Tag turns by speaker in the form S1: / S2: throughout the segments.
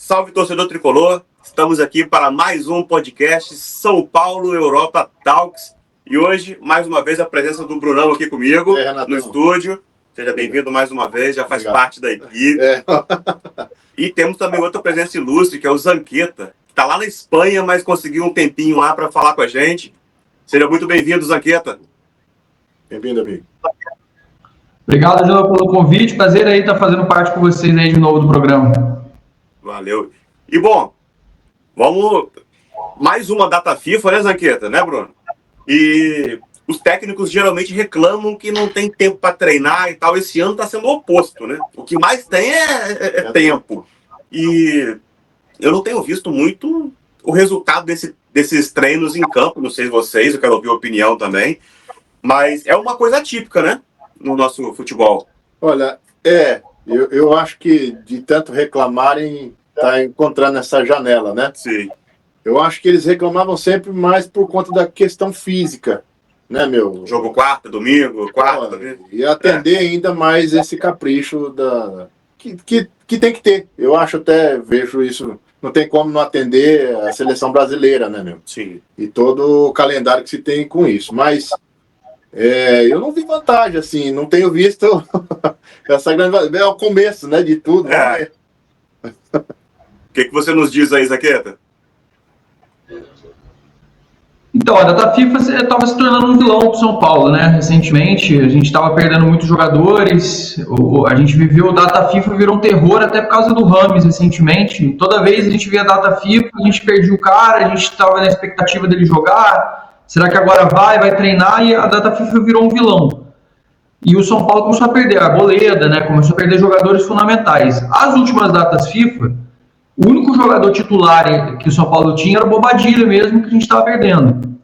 S1: Salve, torcedor tricolor! Estamos aqui para mais um podcast São Paulo Europa Talks. E hoje, mais uma vez, a presença do Brunão aqui comigo no estúdio. Seja bem-vindo mais uma vez, já faz parte da equipe. E temos também outra presença ilustre, que é o Zanqueta, que está lá na Espanha, mas conseguiu um tempinho lá para falar com a gente. Seja muito bem-vindo, Zanqueta.
S2: Bem-vindo, amigo.
S3: Obrigado, João, pelo convite. Prazer aí estar fazendo parte com vocês aí de novo do programa.
S1: Valeu. E bom, vamos... Mais uma data FIFA, né, Zanqueta? Né, Bruno? E os técnicos geralmente reclamam que não tem tempo para treinar e tal. Esse ano está sendo o oposto, né? O que mais tem é tempo. E eu não tenho visto muito o resultado desses treinos em campo. Não sei vocês, eu quero ouvir a opinião também. Mas é uma coisa atípica, né? No nosso futebol.
S2: Olha, eu acho que de tanto reclamarem, tá encontrando essa janela, né?
S1: Sim.
S2: Eu acho que eles reclamavam sempre mais por conta da questão física, né, meu?
S1: Jogo quarta, domingo, quarta.
S2: E atender ainda mais esse capricho que tem que ter. Eu acho até, vejo isso, não tem como não atender a seleção brasileira, né, meu?
S1: Sim.
S2: E todo o calendário que se tem com isso, mas... eu não vi vantagem, assim, não tenho visto essa grande... É o começo, né, de tudo. Né?
S1: O que você nos diz aí, Zaqueta?
S3: Então, a data FIFA estava se tornando um vilão para o São Paulo, né? Recentemente, a gente estava perdendo muitos jogadores, a gente viveu, a data FIFA virou um terror até por causa do Rames recentemente. Toda vez a gente via a data FIFA, a gente perdia o cara, a gente estava na expectativa dele jogar... Será que agora vai treinar? E a data FIFA virou um vilão. E o São Paulo começou a perder a Arboleda, né? Começou a perder jogadores fundamentais. As últimas datas FIFA, o único jogador titular que o São Paulo tinha era o Bobadilla mesmo, que a gente estava perdendo.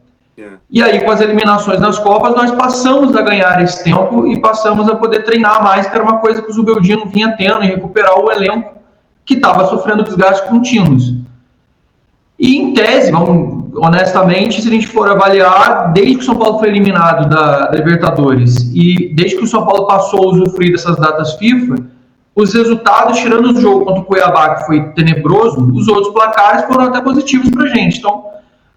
S3: E aí, com as eliminações nas Copas, nós passamos a ganhar esse tempo e passamos a poder treinar mais, que era uma coisa que o Zubeldia não vinha tendo, e recuperar o elenco que estava sofrendo desgastes contínuos. E em tese, honestamente, se a gente for avaliar, desde que o São Paulo foi eliminado da Libertadores e desde que o São Paulo passou a usufruir dessas datas FIFA, os resultados, tirando o jogo contra o Cuiabá, que foi tenebroso, os outros placares foram até positivos pra gente. Então,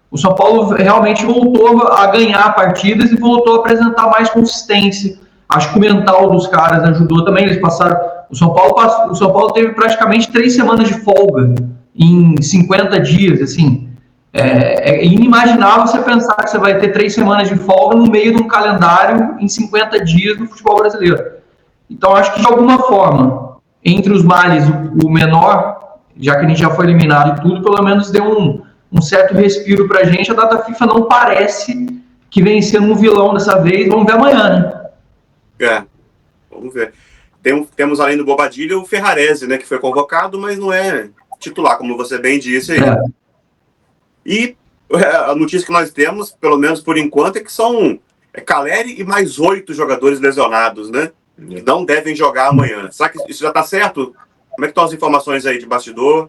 S3: o São Paulo realmente voltou a ganhar partidas e voltou a apresentar mais consistência. Acho que o mental dos caras ajudou também. Eles passaram... O São Paulo teve praticamente 3 semanas de folga em 50 dias, assim. É inimaginável você pensar que você vai ter 3 semanas de folga no meio de um calendário em 50 dias no futebol brasileiro. Então, acho que de alguma forma, entre os males, o menor, já que a gente já foi eliminado e tudo, pelo menos deu um certo respiro pra gente. A data FIFA não parece que vem sendo um vilão dessa vez. Vamos ver amanhã, né?
S1: Vamos ver. Temos além do Bobadilla o Ferrarese, né, que foi convocado, mas não é titular, como você bem disse aí. E a notícia que nós temos, pelo menos por enquanto, é que são Caleri e mais 8 jogadores lesionados, né? Que não devem jogar amanhã. Será que isso já está certo? Como é que estão as informações aí de bastidor?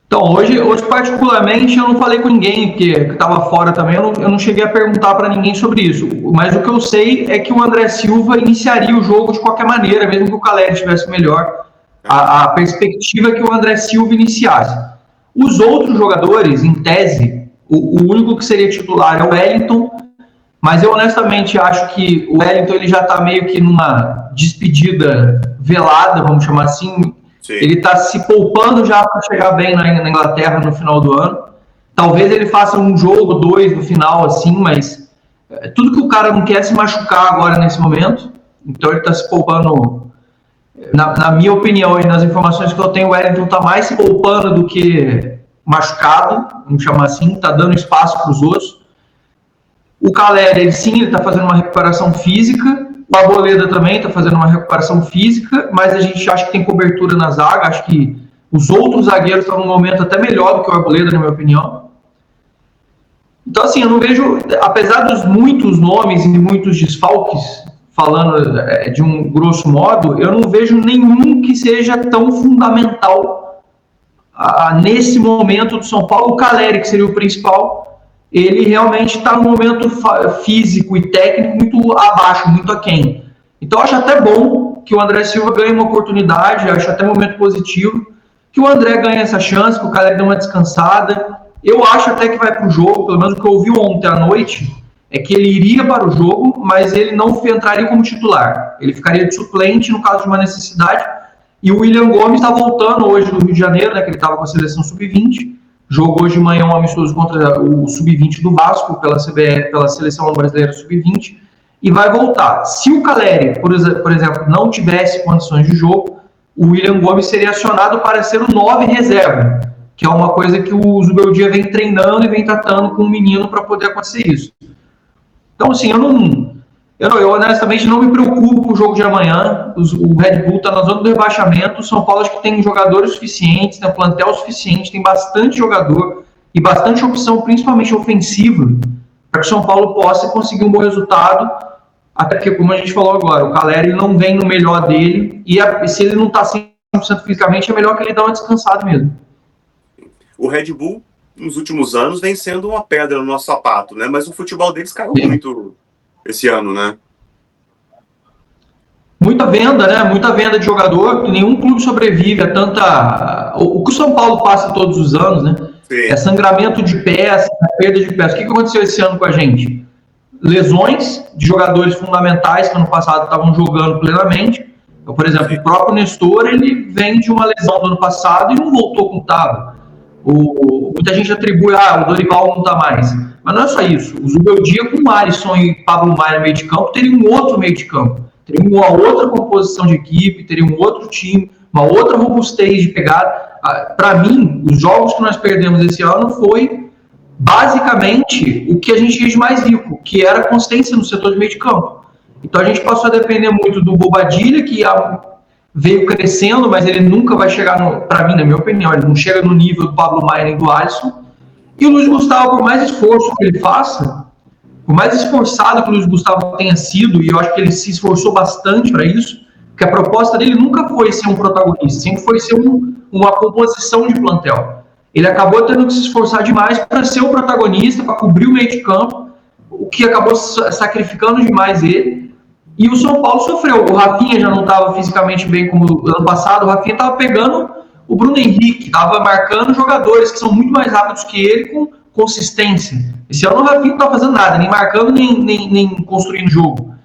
S3: Então, hoje particularmente, eu não falei com ninguém, porque estava fora também, eu não cheguei a perguntar para ninguém sobre isso. Mas o que eu sei é que o André Silva iniciaria o jogo de qualquer maneira, mesmo que o Caleri estivesse melhor. A perspectiva é que o André Silva iniciasse. Os outros jogadores, em tese, o único que seria titular é o Wellington, mas eu honestamente acho que o Wellington ele já está meio que numa despedida velada, vamos chamar assim. Sim. Ele está se poupando já para chegar bem na Inglaterra no final do ano. Talvez ele faça um jogo, 2 no final, assim, mas tudo que o cara não quer é se machucar agora nesse momento. Então ele está se poupando... Na minha opinião e nas informações que eu tenho, o Wellington está mais se poupando do que machucado, vamos chamar assim, está dando espaço para os outros. O Caleri, ele está fazendo uma recuperação física, o Arboleda também está fazendo uma recuperação física, mas a gente acha que tem cobertura na zaga, acho que os outros zagueiros estão num momento até melhor do que o Arboleda, na minha opinião. Então, assim, eu não vejo, apesar dos muitos nomes e muitos desfalques, falando de um grosso modo, eu não vejo nenhum que seja tão fundamental nesse momento do São Paulo. O Caleri, que seria o principal, ele realmente está num momento físico e técnico muito abaixo, muito aquém. Então eu acho até bom que o André Silva ganhe uma oportunidade, acho até um momento positivo, que o André ganhe essa chance, que o Caleri dê uma descansada. Eu acho até que vai para o jogo, pelo menos o que eu ouvi ontem à noite, é que ele iria para o jogo, mas ele não entraria como titular. Ele ficaria de suplente no caso de uma necessidade. E o William Gomes está voltando hoje do Rio de Janeiro, né, que ele estava com a seleção sub-20. Jogou hoje de manhã um amistoso contra o sub-20 do Vasco, pela CBF, pela Seleção Brasileira sub-20, e vai voltar. Se o Caleri, por exemplo, não tivesse condições de jogo, o William Gomes seria acionado para ser o 9 reserva, que é uma coisa que o Zubeldia vem treinando e vem tratando com o menino para poder acontecer isso. Então, assim, eu honestamente não me preocupo com o jogo de amanhã. O Red Bull está na zona do rebaixamento. O São Paulo acho que tem jogadores suficientes, tem um plantel suficiente, tem bastante jogador e bastante opção, principalmente ofensiva, para que o São Paulo possa conseguir um bom resultado. Até porque, como a gente falou agora, o Caleri não vem no melhor dele e se ele não está 100% fisicamente, é melhor que ele dê uma descansada mesmo.
S1: O Red Bull, nos últimos anos, vem sendo uma pedra no nosso sapato, né? Mas o futebol deles caiu muito esse ano, né?
S3: Muita venda, né? Muita venda de jogador, que nenhum clube sobrevive a tanta... O que o São Paulo passa todos os anos, né?
S1: Sim.
S3: É sangramento de peças, perda de peças. O que aconteceu esse ano com a gente? Lesões de jogadores fundamentais que ano passado estavam jogando plenamente. Então, por exemplo, o próprio Nestor, ele vem de uma lesão do ano passado e não voltou como estava. Muita gente atribui, o Dorival não está mais. Mas não é só isso. O Zubeldia com o Alisson e Pablo Maia no meio de campo teria um outro meio de campo. Teria uma outra composição de equipe, teria um outro time, uma outra robustez de pegada. Para mim, os jogos que nós perdemos esse ano foi basicamente o que a gente tinha de mais rico, que era a consistência no setor de meio de campo. Então a gente passou a depender muito do Bobadilha, que veio crescendo, mas ele nunca vai chegar, para mim, na minha opinião, ele não chega no nível do Pablo Maia nem do Alisson. E o Luiz Gustavo, por mais esforço que ele faça, por mais esforçado que o Luiz Gustavo tenha sido, e eu acho que ele se esforçou bastante para isso, porque a proposta dele nunca foi ser um protagonista, sempre foi ser uma composição de plantel. Ele acabou tendo que se esforçar demais para ser o protagonista, para cobrir o meio de campo, o que acabou sacrificando demais ele. E o São Paulo sofreu. O Rafinha já não estava fisicamente bem como ano passado. O Rafinha estava pegando o Bruno Henrique, estava marcando jogadores que são muito mais rápidos que ele com consistência. Esse ano o Rafinha não está fazendo nada, nem marcando, nem construindo jogo.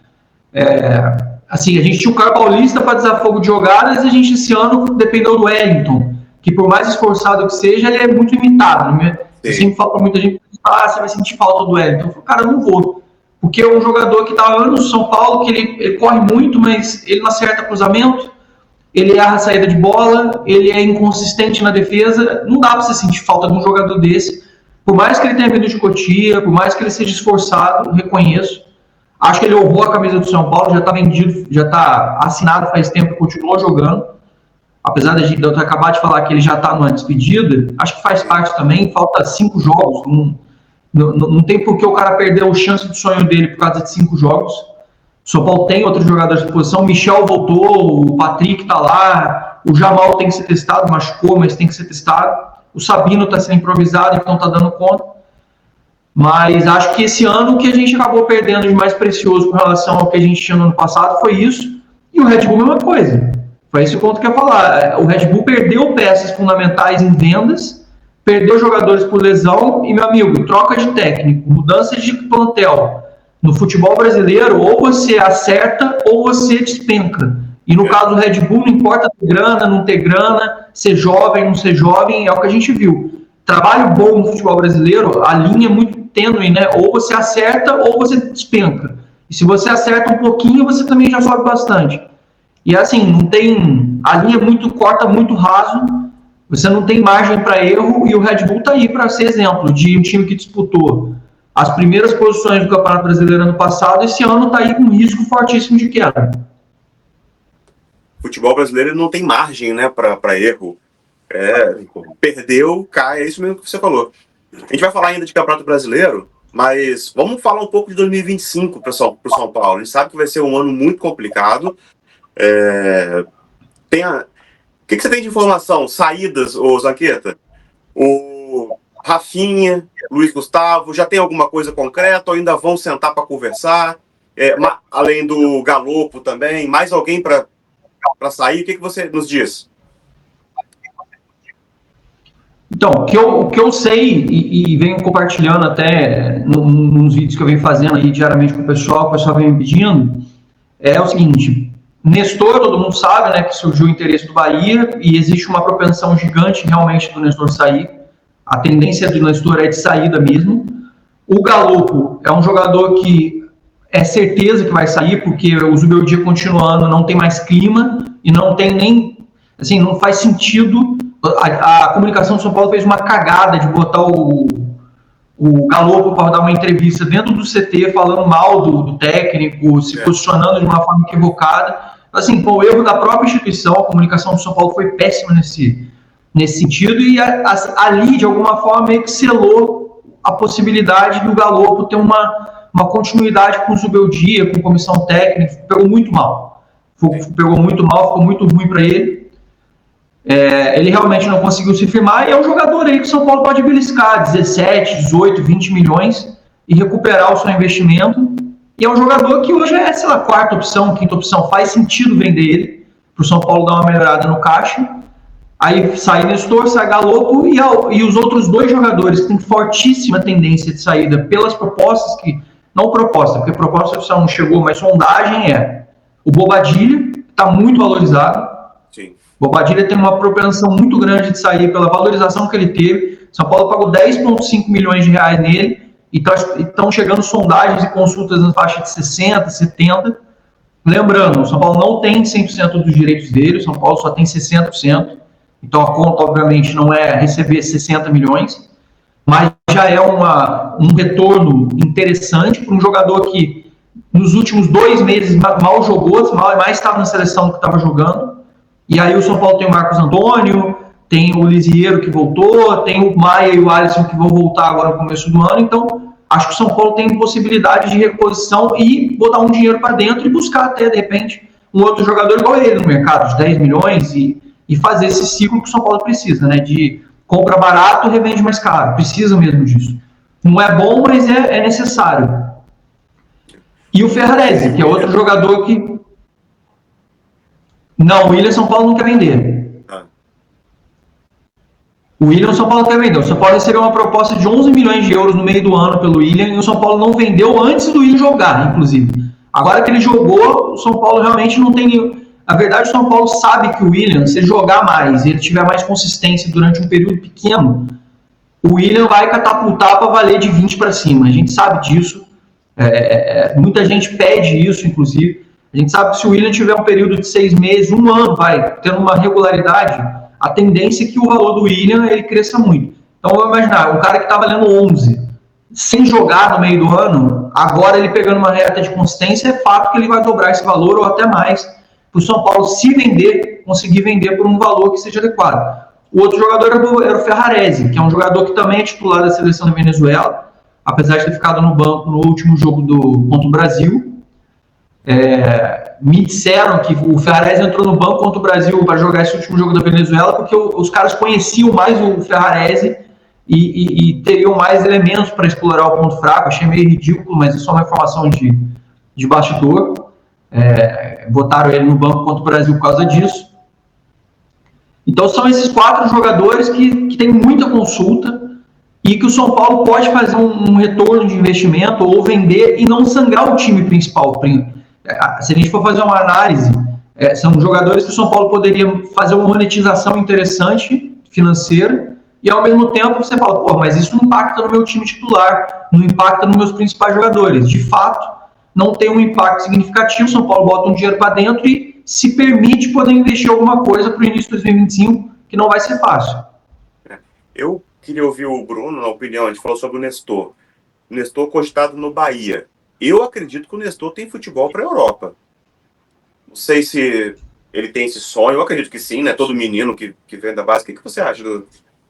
S3: Assim, a gente tinha o Caio Paulista para desafogo de jogadas e a gente esse ano dependeu do Wellington, que por mais esforçado que seja, ele é muito limitado. Né? Eu sempre falo para muita gente, você vai sentir falta do Wellington. Eu falo, cara, eu não vou. Porque é um jogador que está anos no São Paulo, que ele corre muito, mas ele não acerta cruzamento, ele erra a saída de bola, ele é inconsistente na defesa. Não dá para você sentir falta de um jogador desse. Por mais que ele tenha vindo de Cotia, por mais que ele seja esforçado, reconheço. Acho que ele honrou a camisa do São Paulo, já está vendido, já está assinado faz tempo, continuou jogando. Apesar de eu acabar de falar que ele já está numa despedida, acho que faz parte também, falta 5 jogos, não tem por que o cara perder a chance do sonho dele por causa de 5 jogos. O São Paulo tem outros jogadores de posição, o Michel voltou, o Patrick está lá, o Jamal tem que ser testado, machucou, mas tem que ser testado. O Sabino está sendo improvisado, então está dando conta. Mas acho que esse ano o que a gente acabou perdendo de mais precioso com relação ao que a gente tinha no ano passado foi isso. E o Red Bull, a mesma coisa. Foi esse o ponto que eu ia falar. O Red Bull perdeu peças fundamentais em vendas, perdeu jogadores por lesão e, meu amigo, troca de técnico, mudança de plantel. No futebol brasileiro, ou você acerta ou você despenca. E no caso do Red Bull, não importa ter grana, não ter grana, ser jovem, não ser jovem, é o que a gente viu. Trabalho bom no futebol brasileiro, a linha é muito tênue, né? Ou você acerta ou você despenca. E se você acerta um pouquinho, você também já sobe bastante. E assim, não tem... A linha corta muito raso, você não tem margem para erro, e o Red Bull está aí para ser exemplo de um time que disputou as primeiras posições do Campeonato Brasileiro ano passado, esse ano está aí com um risco fortíssimo de queda.
S1: O futebol brasileiro não tem margem, né, para erro. Perdeu, cai, é isso mesmo que você falou. A gente vai falar ainda de Campeonato Brasileiro, mas vamos falar um pouco de 2025 para o São Paulo. A gente sabe que vai ser um ano muito complicado. O que você tem de informação? Saídas, ô Zanqueta? O Rafinha, Luiz Gustavo, já tem alguma coisa concreta ou ainda vão sentar para conversar? Além do Galopo também, mais alguém para para sair? O que você nos diz?
S3: Então, o que eu sei e venho compartilhando até nos vídeos que eu venho fazendo aí diariamente com o pessoal vem me pedindo, é o seguinte: Nestor, todo mundo sabe, né, que surgiu o interesse do Bahia e existe uma propensão gigante realmente do Nestor sair. A tendência do Nestor é de saída mesmo. O Galopo é um jogador que é certeza que vai sair, porque o Zubeldia continuando não tem mais clima e não tem nem, assim, não faz sentido. A comunicação de São Paulo fez uma cagada de botar o Galopo para dar uma entrevista dentro do CT falando mal do técnico, se posicionando de uma forma equivocada. Assim, com o erro da própria instituição, a comunicação de São Paulo foi péssima nesse sentido e ali, de alguma forma, meio que selou a possibilidade do Galopo ter uma continuidade com o Zubeldia, com comissão técnica. Pegou muito mal, ficou muito ruim para ele. Ele realmente não conseguiu se firmar e é um jogador aí que o São Paulo pode beliscar 17, 18, 20 milhões e recuperar o seu investimento. E é um jogador que hoje é, sei lá, quarta opção, quinta opção. Faz sentido vender ele para o São Paulo dar uma melhorada no caixa. Aí sai Nestor, sai Galopo e os outros dois jogadores que têm fortíssima tendência de saída pelas propostas, não proposta, porque proposta oficial não chegou, mas sondagem o Bobadilha, que está muito valorizado.
S1: Sim.
S3: Bobadilha tem uma propensão muito grande de sair pela valorização que ele teve. São Paulo pagou 10,5 milhões de reais nele e estão chegando sondagens e consultas na faixa de 60, 70. Lembrando, o São Paulo não tem 100% dos direitos dele, o São Paulo só tem 60%. Então a conta, obviamente, não é receber 60 milhões, mas já é um retorno interessante para um jogador que nos últimos 2 meses mal jogou, mais estava na seleção do que estava jogando. E aí o São Paulo tem o Marcos Antônio, tem o Lisieiro que voltou, tem o Maia e o Alisson que vão voltar agora no começo do ano. Então, acho que o São Paulo tem possibilidade de reposição e botar um dinheiro para dentro e buscar até, de repente, um outro jogador igual ele no mercado, de 10 milhões e fazer esse ciclo que o São Paulo precisa, né? De compra barato, revende mais caro. Precisa mesmo disso. Não é bom, mas é necessário. E o Ferrarese, que é outro jogador que... Não, o William São Paulo não quer vender. O William São Paulo quer vender. O São Paulo recebeu uma proposta de 11 milhões de euros no meio do ano pelo William e o São Paulo não vendeu antes do William jogar, inclusive. Agora que ele jogou, o São Paulo realmente não tem... Na verdade, o São Paulo sabe que o William, se ele jogar mais e ele tiver mais consistência durante um período pequeno, o William vai catapultar para valer de 20 para cima. A gente sabe disso. Muita gente pede isso, inclusive. A gente sabe que se o William tiver um período de 6 meses, 1 ano, tendo uma regularidade, a tendência é que o valor do William ele cresça muito. Então, vamos imaginar, um cara que está valendo 11, sem jogar no meio do ano, agora ele pegando uma reta de consistência, é fato que ele vai dobrar esse valor ou até mais, para o São Paulo se vender, conseguir vender por um valor que seja adequado. O outro jogador era o Ferrarese, que é um jogador que também é titular da seleção da Venezuela, apesar de ter ficado no banco no último jogo contra o Brasil. Me disseram que o Ferrarese entrou no banco contra o Brasil para jogar esse último jogo da Venezuela porque os caras conheciam mais o Ferrarese e teriam mais elementos para explorar o ponto fraco. Achei meio ridículo, mas é só uma informação de bastidor. Botaram ele no banco contra o Brasil por causa disso. Então são esses 4 jogadores que têm muita consulta e que o São Paulo pode fazer um retorno de investimento ou vender e não sangrar o time principal. Se a gente for fazer uma análise, são jogadores que o São Paulo poderia fazer uma monetização interessante, financeira, e ao mesmo tempo você fala, mas isso não impacta no meu time titular, não impacta nos meus principais jogadores. De fato, não tem um impacto significativo, o São Paulo bota um dinheiro para dentro e se permite poder investir alguma coisa para o início de 2025, que não vai ser fácil.
S1: Eu queria ouvir o Bruno, na opinião, a gente falou sobre o Nestor. O Nestor cogitado no Bahia. Eu acredito que o Nestor tem futebol para a Europa. Não sei se ele tem esse sonho, eu acredito que sim, né? Todo menino que vem da base. O que você acha, Dudu?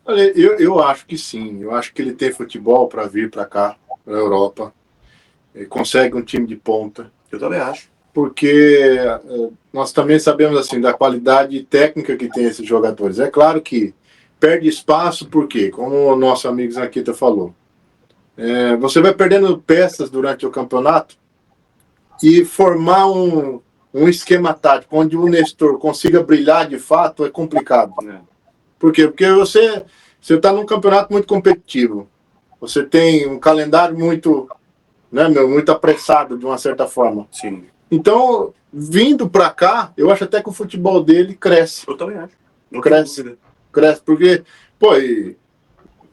S2: Olha, eu acho que sim. Eu acho que ele tem futebol para vir para cá, para a Europa. Ele consegue um time de ponta.
S1: Eu também acho.
S2: Porque nós também sabemos assim da qualidade técnica que tem esses jogadores. É claro que perde espaço, porque, como o nosso amigo Zanqueta falou, você vai perdendo peças durante o campeonato e formar um um esquema tático onde o Nestor consiga brilhar de fato é complicado. Por quê? Porque você está num campeonato muito competitivo. Você tem um calendário muito, né, muito apressado, de uma certa forma.
S1: Sim.
S2: Então, vindo para cá, eu acho até que o futebol dele cresce.
S1: Eu também acho. Não
S2: Cresce, porque, pô,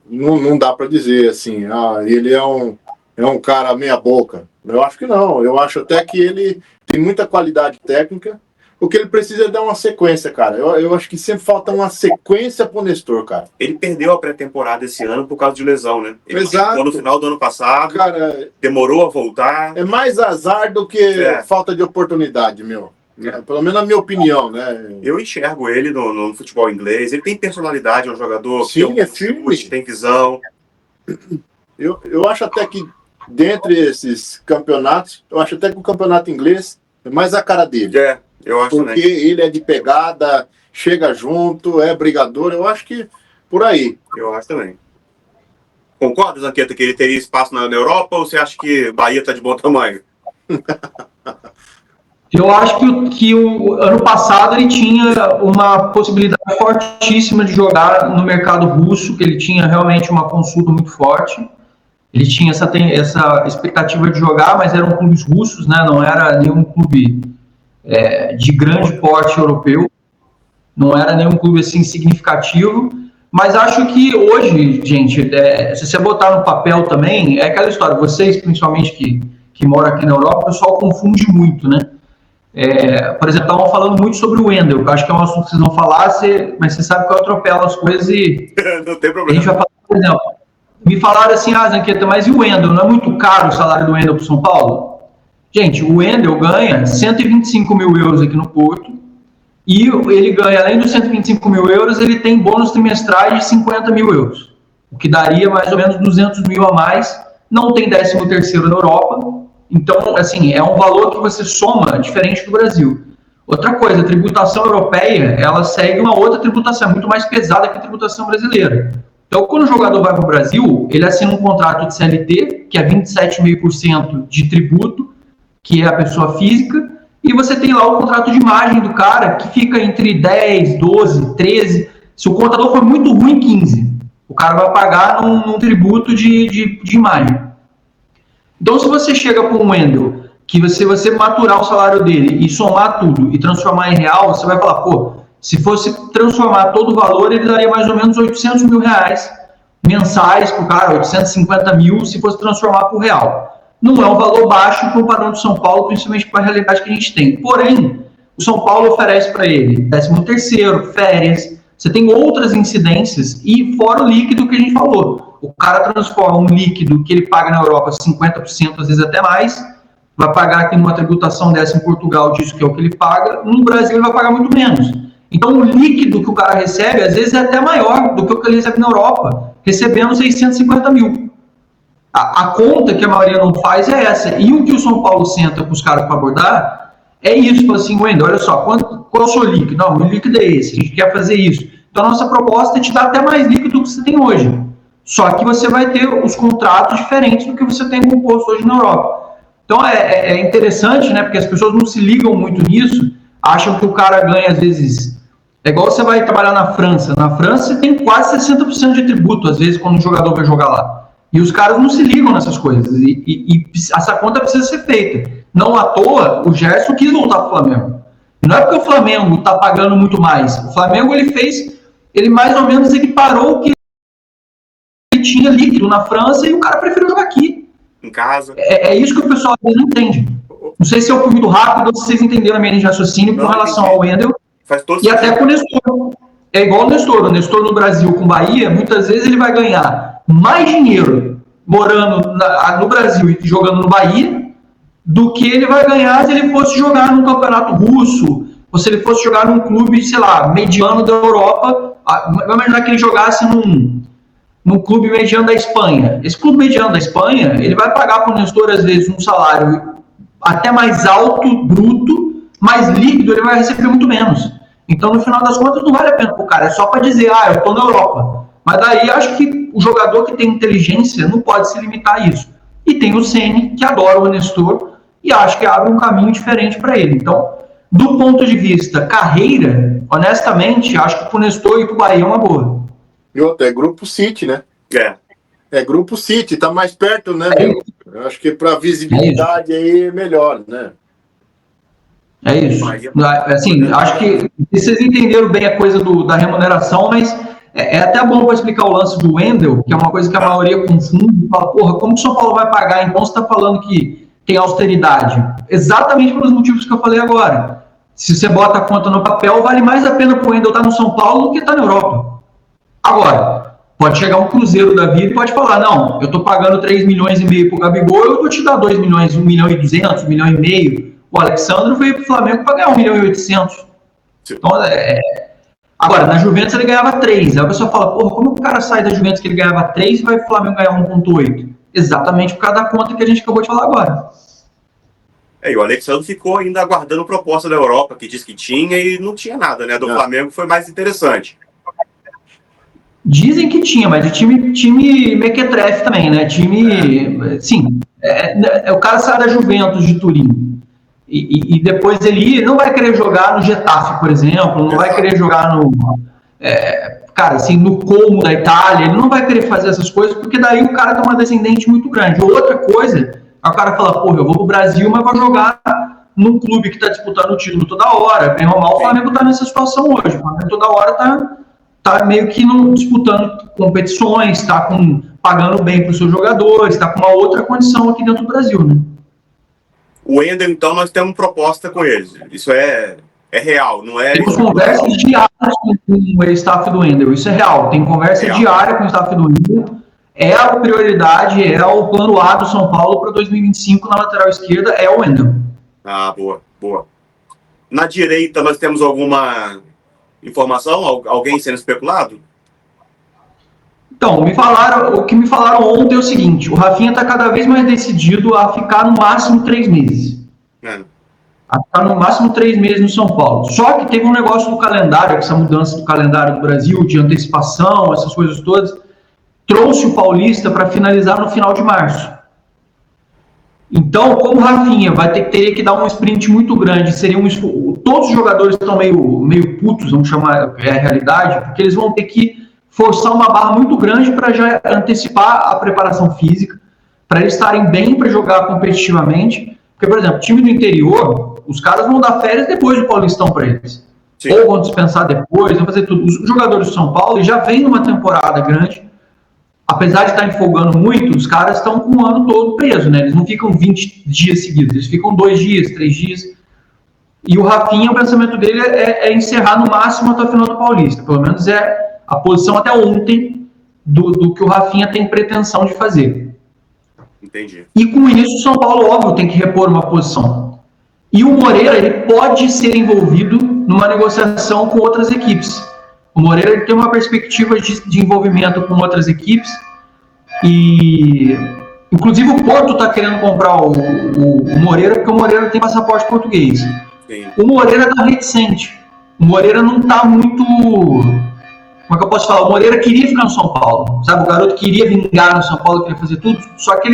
S2: não dá para dizer assim, ele é um cara meia boca. Eu acho que não. Eu acho até que ele tem muita qualidade técnica. O que ele precisa é dar uma sequência, cara. Eu acho que sempre falta uma sequência pro Nestor, cara.
S1: Ele perdeu a pré-temporada esse ano por causa de lesão, né? Ele
S2: Exato.
S1: ficou no final do ano passado,
S2: Cara,
S1: demorou a voltar.
S2: é mais azar do que falta de oportunidade, meu. Pelo menos na minha opinião, né?
S1: Eu enxergo ele no futebol inglês. Ele tem personalidade, é um jogador
S2: Sim,
S1: que
S2: é firme.
S1: tem visão.
S2: Eu acho até que, dentre esses campeonatos, eu acho até que o campeonato inglês é mais a cara dele.
S1: Eu acho
S2: Porque
S1: também.
S2: ele é de pegada, chega junto, é brigador. Eu acho que por aí.
S1: Eu acho também. Concorda, Zanqueta, que ele teria espaço na Europa, ou você acha que Bahia está de bom tamanho?
S3: Eu acho que o ano passado ele tinha uma possibilidade fortíssima de jogar no mercado russo, que ele tinha realmente uma consulta muito forte. Ele tinha essa expectativa de jogar, mas eram clubes russos, né? Não era nenhum clube de grande porte europeu, não era nenhum clube assim significativo. Mas acho que hoje, gente, se você botar no papel também, é aquela história, vocês principalmente que moram aqui na Europa, o pessoal confunde muito, né? Por exemplo, estavam falando muito sobre o Wendel, eu acho que é um assunto que vocês vão falar, mas você sabe que eu atropelo as coisas e
S1: Não tem problema.
S3: A gente vai falar, por exemplo, me falaram assim, Zanqueta, mas e o Wendel? Não é muito caro o salário do Wendel para o São Paulo? Gente, o Wendel ganha 125 mil euros aqui no Porto e ele ganha, além dos 125 mil euros, ele tem bônus trimestrais de 50 mil euros, o que daria mais ou menos 200 mil a mais, não tem 13º na Europa. Então, assim, é um valor que você soma diferente do Brasil. Outra coisa, a tributação europeia, ela segue uma outra tributação, muito mais pesada que a tributação brasileira. Então, quando o jogador vai para o Brasil, ele assina um contrato de CLT, que é 27,5% de tributo, que é a pessoa física, e você tem lá o contrato de imagem do cara, que fica entre 10, 12, 13, se o contador for muito ruim, 15. O cara vai pagar num tributo de imagem. Então, se você chega para um Wendel, que você maturar o salário dele e somar tudo e transformar em real, você vai falar, pô, se fosse transformar todo o valor, ele daria mais ou menos 800 mil reais mensais para o cara, 850 mil, se fosse transformar para o real. Não é um valor baixo para o padrão de São Paulo, principalmente para a realidade que a gente tem. Porém, o São Paulo oferece para ele 13º, férias, você tem outras incidências e fora o líquido que a gente falou. O cara transforma um líquido que ele paga na Europa 50%, às vezes até mais, vai pagar aqui numa tributação dessa em Portugal, disso que é o que ele paga, no Brasil ele vai pagar muito menos. Então o líquido que o cara recebe, às vezes é até maior do que o que ele recebe na Europa, recebendo 650 mil. A conta que a maioria não faz é essa. E o que o São Paulo senta com os caras para abordar é isso, assim, Wendel, olha só, qual é o seu líquido? Não, o líquido é esse, a gente quer fazer isso. Então a nossa proposta é te dar até mais líquido do que você tem hoje. Só que você vai ter os contratos diferentes do que você tem composto hoje na Europa. Então é interessante, né? Porque as pessoas não se ligam muito nisso, acham que o cara ganha, às vezes... É igual você vai trabalhar na França. Na França você tem quase 60% de tributo, às vezes, quando o jogador vai jogar lá. E os caras não se ligam nessas coisas. E essa conta precisa ser feita. Não à toa, o Gerson quis voltar para o Flamengo. Não é porque o Flamengo está pagando muito mais. O Flamengo, ele mais ou menos equiparou o que ele tinha líquido na França e o cara preferiu jogar aqui.
S1: Em casa.
S3: É isso que o pessoal não entende. Não sei se eu fui muito rápido ou se vocês entenderam a minha linha de raciocínio com relação ao Wendel.
S1: Faz todo
S3: e até com o Nestor. É igual o Nestor. O Nestor no Brasil com Bahia, muitas vezes ele vai ganhar mais dinheiro morando no Brasil e jogando no Bahia do que ele vai ganhar se ele fosse jogar num campeonato russo ou se ele fosse jogar num clube, sei lá, mediano da Europa. Vamos imaginar que ele jogasse num clube mediano da Espanha. Esse clube mediano da Espanha, ele vai pagar para o Nestor, às vezes, um salário até mais alto, bruto, mais líquido, ele vai receber muito menos. Então, no final das contas, não vale a pena para o cara. É só para dizer, eu estou na Europa. Mas daí, acho que o jogador que tem inteligência não pode se limitar a isso. E tem o Ceni, que adora o Nestor, e acho que abre um caminho diferente para ele. Então, Do ponto de vista carreira, honestamente, acho que pro Nestor e pro Bahia é uma boa.
S2: E outra, é Grupo City, né? É Grupo City, tá mais perto, né? Eu acho que para visibilidade aí é melhor, né?
S3: É isso. Assim, acho que vocês entenderam bem a coisa da remuneração, mas é até bom para explicar o lance do Wendel, que é uma coisa que a maioria confunde, fala, porra, como que o São Paulo vai pagar? Então você está falando que tem austeridade. Exatamente pelos motivos que eu falei agora. Se você bota a conta no papel, vale mais a pena para o Wendel estar no São Paulo do que estar na Europa. Agora, pode chegar um Cruzeiro da vida e pode falar, não, eu estou pagando 3 milhões e meio para o Gabigol, eu vou te dar 2 milhões, 1 milhão e 200, 1 milhão e meio. O Alexandre veio para o Flamengo para ganhar 1 milhão e 800. Então, agora, na Juventus ele ganhava 3. Aí a pessoa fala, porra, como o cara sai da Juventus que ele ganhava 3 e vai para o Flamengo ganhar 1,8? Exatamente por causa da conta que a gente acabou de falar agora.
S1: E o Alexandre ficou ainda aguardando proposta da Europa, que disse que tinha e não tinha nada, né? Do Flamengo foi mais interessante.
S3: Dizem que tinha, mas time mequetrefe também, né? Time, sim, o cara sai da Juventus de Turim e depois ele não vai querer jogar no Getafe, por exemplo, não vai querer jogar no, cara, assim, no Como da Itália, ele não vai querer fazer essas coisas porque daí o cara tem uma descendente muito grande. Outra coisa, o cara fala, porra, eu vou pro Brasil, mas vou jogar num clube que tá disputando o título toda hora. Bem ou mal, o Flamengo tá nessa situação hoje, o Flamengo toda hora tá meio que não disputando competições, tá pagando bem para os seus jogadores, tá com uma outra condição aqui dentro do Brasil, né?
S1: O Wendel, então, nós temos proposta com eles. Isso é real, não é...
S3: Temos conversas diárias com o staff do Wendel, isso é real. Tem conversa diária com o staff do Wendel. É a prioridade, é o plano A do São Paulo para 2025 na lateral esquerda, é o Wendel.
S1: Ah, boa. Na direita, nós temos alguma informação? Alguém sendo especulado?
S3: Então, o que me falaram ontem é o seguinte, o Rafinha está cada vez mais decidido a ficar no máximo 3 meses. A ficar no máximo 3 meses no São Paulo. Só que teve um negócio do calendário, essa mudança do calendário do Brasil, de antecipação, essas coisas todas, trouxe o Paulista para finalizar no final de março. Então, como o Rafinha teria que dar um sprint muito grande, todos os jogadores estão meio putos, vamos chamar, é a realidade, porque eles vão ter que forçar uma barra muito grande para já antecipar a preparação física, para eles estarem bem para jogar competitivamente. Porque, por exemplo, time do interior, os caras vão dar férias depois do Paulistão para eles. Sim. Ou vão dispensar depois, vão fazer tudo. Os jogadores do São Paulo já vêm numa temporada grande. Apesar de estar empolgando muito, os caras estão com o ano todo preso, né? Eles não ficam 20 dias seguidos, eles ficam 2 dias, 3 dias. E o Rafinha, o pensamento dele é encerrar no máximo até o final do Paulista. Pelo menos é a posição até ontem do que o Rafinha tem pretensão de fazer.
S1: Entendi.
S3: E com isso, o São Paulo, óbvio, tem que repor uma posição. E o Moreira, ele pode ser envolvido numa negociação com outras equipes. O Moreira ele tem uma perspectiva de envolvimento com outras equipes e, inclusive, o Porto está querendo comprar o Moreira porque o Moreira tem passaporte português. Sim. O Moreira está reticente. O Moreira não está muito... Como é que eu posso falar? O Moreira queria ficar no São Paulo, sabe? O garoto queria vingar no São Paulo, queria fazer tudo, só que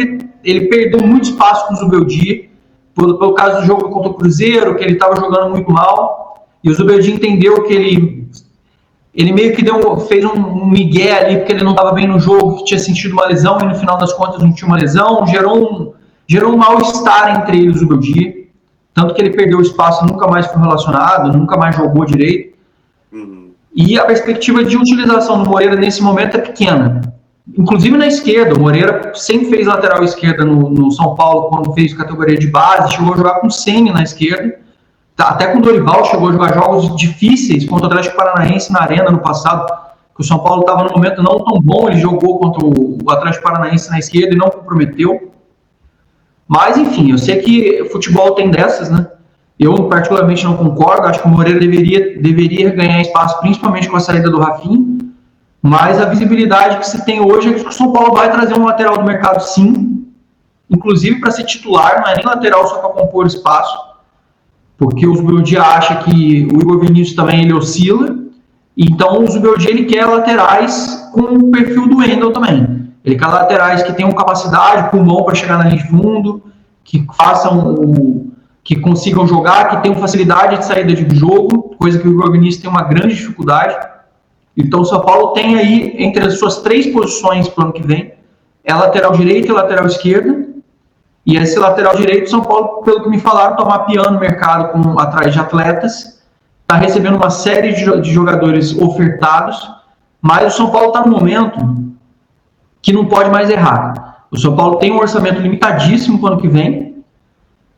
S3: ele perdeu muito espaço com o Zubeldia, pelo caso do jogo contra o Cruzeiro, que ele estava jogando muito mal, e o Zubeldia entendeu que ele meio que fez um migué ali, porque ele não estava bem no jogo, que tinha sentido uma lesão, e no final das contas não tinha uma lesão, gerou um mal-estar entre ele e o Zubeldia, tanto que ele perdeu o espaço, nunca mais foi relacionado, nunca mais jogou direito. E a perspectiva de utilização do Moreira nesse momento é pequena. Inclusive na esquerda, o Moreira sempre fez lateral esquerda no São Paulo, quando fez categoria de base, chegou a jogar com o Ceni na esquerda, até com o Dorival chegou a jogar jogos difíceis contra o Atlético Paranaense na Arena no passado, que o São Paulo estava num momento não tão bom, ele jogou contra o Atlético Paranaense na esquerda e não comprometeu. Mas, enfim, eu sei que futebol tem dessas, né? Eu, particularmente, não concordo. Acho que o Moreira deveria ganhar espaço, principalmente com a saída do Rafinha. Mas a visibilidade que se tem hoje é que o São Paulo vai trazer um lateral do mercado, sim. Inclusive para ser titular, não é nem lateral só para compor espaço. Porque o Zubeldia acha que o Igor Vinícius também ele oscila. Então, o Zubeldia ele quer laterais com o perfil do Wendel também. Ele quer laterais que tenham capacidade, pulmão para chegar na linha de fundo, que façam que consigam jogar, que tenham facilidade de saída de jogo, coisa que o Igor Vinícius tem uma grande dificuldade. Então o São Paulo tem aí, entre as suas 3 posições para o ano que vem, é lateral direito e lateral esquerda. E esse lateral direito, o São Paulo, pelo que me falaram, está mapeando o mercado atrás de atletas, está recebendo uma série de jogadores ofertados, mas o São Paulo está num momento que não pode mais errar. O São Paulo tem um orçamento limitadíssimo para o ano que vem.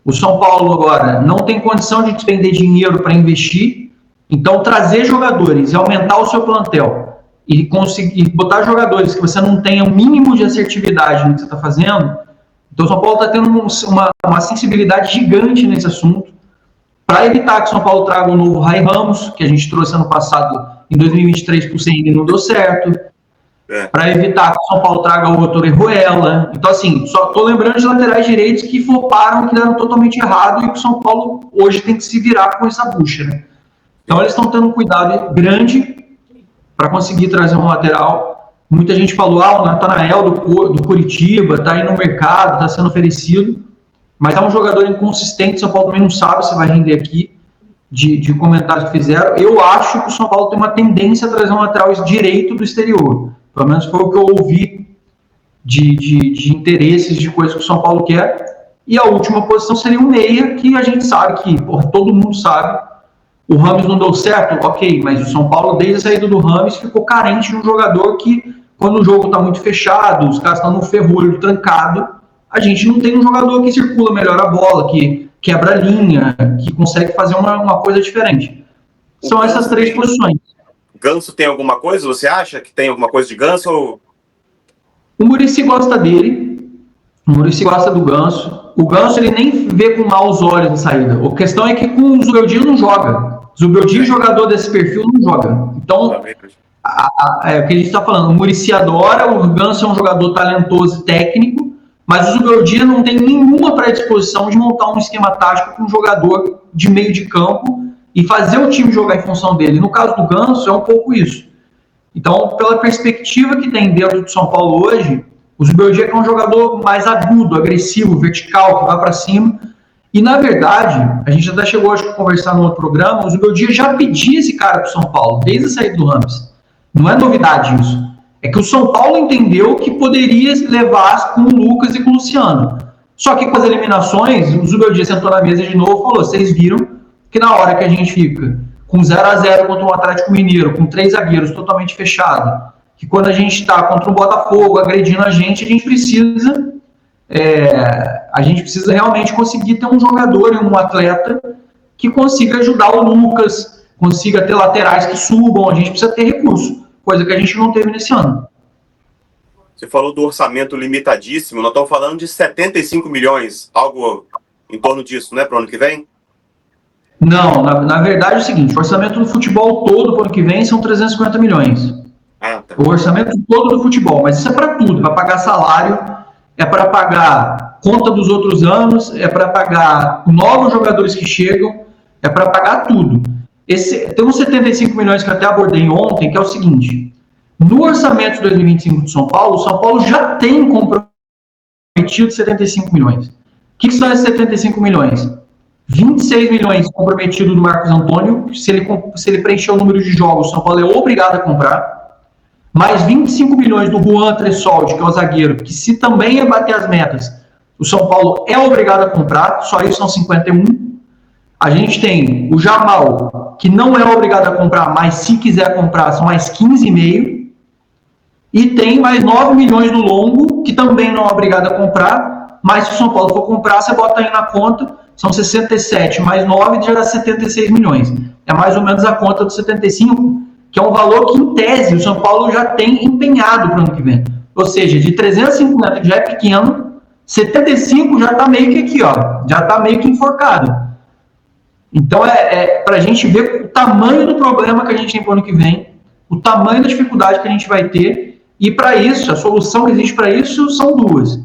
S3: O São Paulo agora não tem condição de despender dinheiro para investir. Então, trazer jogadores e aumentar o seu plantel e conseguir botar jogadores que você não tenha o mínimo de assertividade no que você está fazendo. Então, o São Paulo está tendo uma sensibilidade gigante nesse assunto para evitar que o São Paulo traga um novo Ray Ramos, que a gente trouxe ano passado, em 2023, por CN e não deu certo. Para evitar que o São Paulo traga o outro Orejuela. Então, assim, só estou lembrando de laterais direitos que floparam, que deram totalmente errado e que o São Paulo hoje tem que se virar com essa bucha, né? Então, eles estão tendo um cuidado grande para conseguir trazer um lateral. Muita gente falou, o Natanael do Curitiba está aí no mercado, está sendo oferecido, mas é um jogador inconsistente. O São Paulo também não sabe se vai render aqui, de comentários que fizeram. Eu acho que o São Paulo tem uma tendência a trazer um lateral direito do exterior. Pelo menos foi o que eu ouvi de interesses, de coisas que o São Paulo quer. E a última posição seria um meia, que a gente sabe que, todo mundo sabe. O Rames não deu certo, ok, mas o São Paulo, desde a saída do Rames, ficou carente de um jogador que, quando o jogo está muito fechado, os caras estão no ferrolho trancado, a gente não tem um jogador que circula melhor a bola, que quebra a linha, que consegue fazer uma coisa diferente. São essas 3 posições.
S1: Ganso tem alguma coisa? Você acha que tem alguma coisa de Ganso? Ou...
S3: O Muricy gosta dele. O Muricy gosta do Ganso. O Ganso, ele nem vê com maus olhos a saída. A questão é que com o Zubeldia não joga. O Zubeldia, jogador desse perfil, não joga. Então, o que a gente está falando, o Muricy adora, o Ganso é um jogador talentoso e técnico, mas o Zubeldia não tem nenhuma predisposição de montar um esquema tático com um jogador de meio de campo e fazer o time jogar em função dele. No caso do Ganso, é um pouco isso. Então, pela perspectiva que tem dentro do São Paulo hoje, o Zubeldia é um jogador mais agudo, agressivo, vertical, que vai para cima. E, na verdade, a gente até chegou hoje a conversar no outro programa, o Zubeldia já pedia esse cara para o São Paulo, desde a saída do Rames. Não é novidade isso. É que o São Paulo entendeu que poderia levar com o Lucas e com o Luciano. Só que com as eliminações, o Zubeldia sentou na mesa de novo e falou, vocês viram que na hora que a gente fica com 0-0 contra o Atlético Mineiro, com 3 zagueiros totalmente fechados, que quando a gente está contra o Botafogo agredindo a gente precisa realmente conseguir ter um jogador e um atleta que consiga ajudar o Lucas, consiga ter laterais que subam, a gente precisa ter recurso, coisa que a gente não teve nesse ano.
S1: Você falou do orçamento limitadíssimo, nós estamos falando de 75 milhões, algo em torno disso, né, para o ano que vem?
S3: Não, na verdade é o seguinte, o orçamento do futebol todo para o ano que vem são 350 milhões. Tá. O orçamento todo do futebol, mas isso é para tudo, para pagar salário, é para pagar conta dos outros anos, é para pagar novos jogadores que chegam, é para pagar tudo. Tem uns 75 milhões que eu até abordei ontem, que é o seguinte, no orçamento de 2025 do São Paulo, o São Paulo já tem comprometido 75 milhões. O que são esses 75 milhões? 26 milhões comprometido do Marcos Antônio, se ele preencher o número de jogos, o São Paulo é obrigado a comprar, mais 25 milhões do Juan Tressoldi, que é o zagueiro, que se também é bater as metas, o São Paulo é obrigado a comprar, só isso são 51. A gente tem o Jamal, que não é obrigado a comprar, mas se quiser comprar, são mais 15,5. E tem mais 9 milhões do Longo, que também não é obrigado a comprar, mas se o São Paulo for comprar, você bota aí na conta, são 67 mais 9, já dá 76 milhões. É mais ou menos a conta dos 75, que é um valor que, em tese, o São Paulo já tem empenhado para o ano que vem. Ou seja, de 350 que já é pequeno, 75 já está meio que aqui, ó, já está meio que enforcado. Então, para a gente ver o tamanho do problema que a gente tem para o ano que vem, o tamanho da dificuldade que a gente vai ter, e para isso, a solução que existe para isso são duas.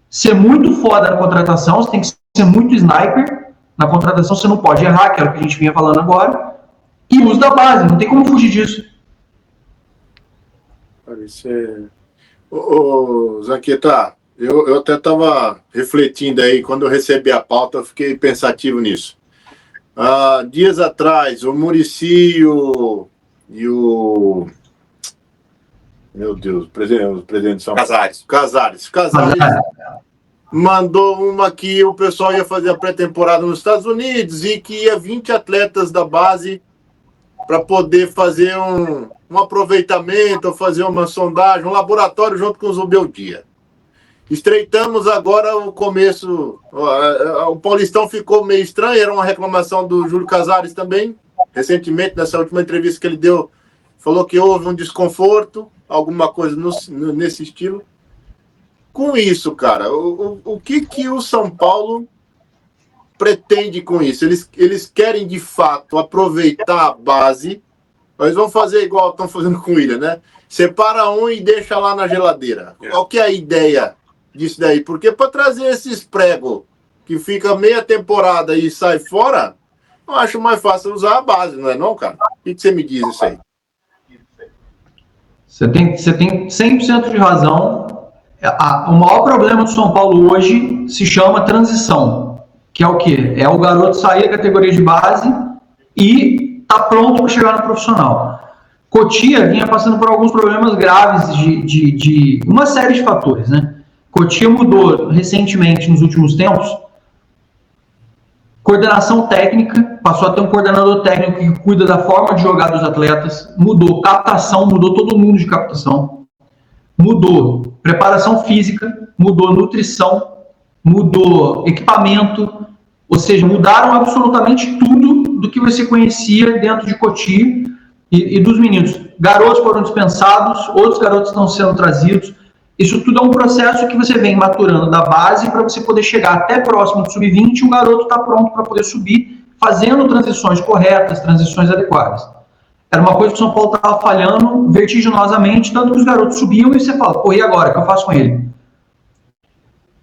S3: Ser muito foda na contratação, você tem que ser muito sniper na contratação, você não pode errar, que era o que a gente vinha falando agora, e uso da base, não tem como fugir disso.
S2: Ô, Zanqueta, eu até estava refletindo aí, quando eu recebi a pauta, eu fiquei pensativo nisso. Dias atrás, o Muricy e o meu Deus, o presidente de São Paulo. Casares mandou uma que o pessoal ia fazer a pré-temporada nos Estados Unidos e que ia 20 atletas da base para poder fazer um aproveitamento, fazer uma sondagem, um laboratório junto com os Ubeldia. Estreitamos agora o começo. O Paulistão ficou meio estranho, era uma reclamação do Júlio Casares também. Recentemente, nessa última entrevista que ele deu, falou que houve um desconforto, alguma coisa nesse estilo. Com isso, cara, o que o São Paulo pretende com isso? Eles querem, de fato, aproveitar a base. Eles vão fazer igual estão fazendo com o Willian, né? Separa um e deixa lá na geladeira. Qual que é a ideia disso daí? Porque para trazer esses pregos que fica meia temporada e sai fora, eu acho mais fácil usar a base, não é não, cara? O que você me diz isso aí?
S3: Você tem 100% de razão. O maior problema do São Paulo hoje se chama transição, que é o quê? É o garoto sair da categoria de base e tá pronto para chegar no profissional. Cotia vinha passando por alguns problemas graves de uma série de fatores, né? Cotia mudou recentemente, nos últimos tempos, coordenação técnica, passou a ter um coordenador técnico que cuida da forma de jogar dos atletas, mudou captação, mudou todo mundo de captação, mudou preparação física, mudou nutrição, mudou equipamento, ou seja, mudaram absolutamente tudo do que você conhecia dentro de Cotia e dos meninos. Garotos foram dispensados, outros garotos estão sendo trazidos. Isso tudo é um processo que você vem maturando da base para você poder chegar até próximo do sub-20 e o garoto está pronto para poder subir, fazendo transições corretas, transições adequadas. Era uma coisa que o São Paulo estava falhando vertiginosamente, tanto que os garotos subiam e você fala, pô, e agora? O que eu faço com ele?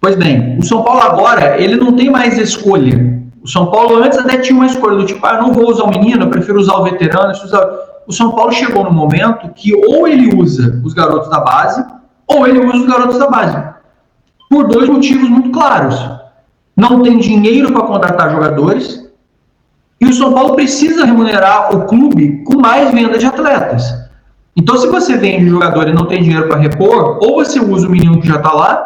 S3: Pois bem, o São Paulo agora, ele não tem mais escolha. O São Paulo antes até tinha uma escolha do tipo, eu não vou usar o menino, eu prefiro usar o veterano. O São Paulo chegou no momento que ou ele usa os garotos da base, ou ele usa os garotos da base. Por dois motivos muito claros. Não tem dinheiro para contratar jogadores e o São Paulo precisa remunerar o clube com mais venda de atletas. Então, se você vende jogador e não tem dinheiro para repor, ou você usa o menino que já está lá,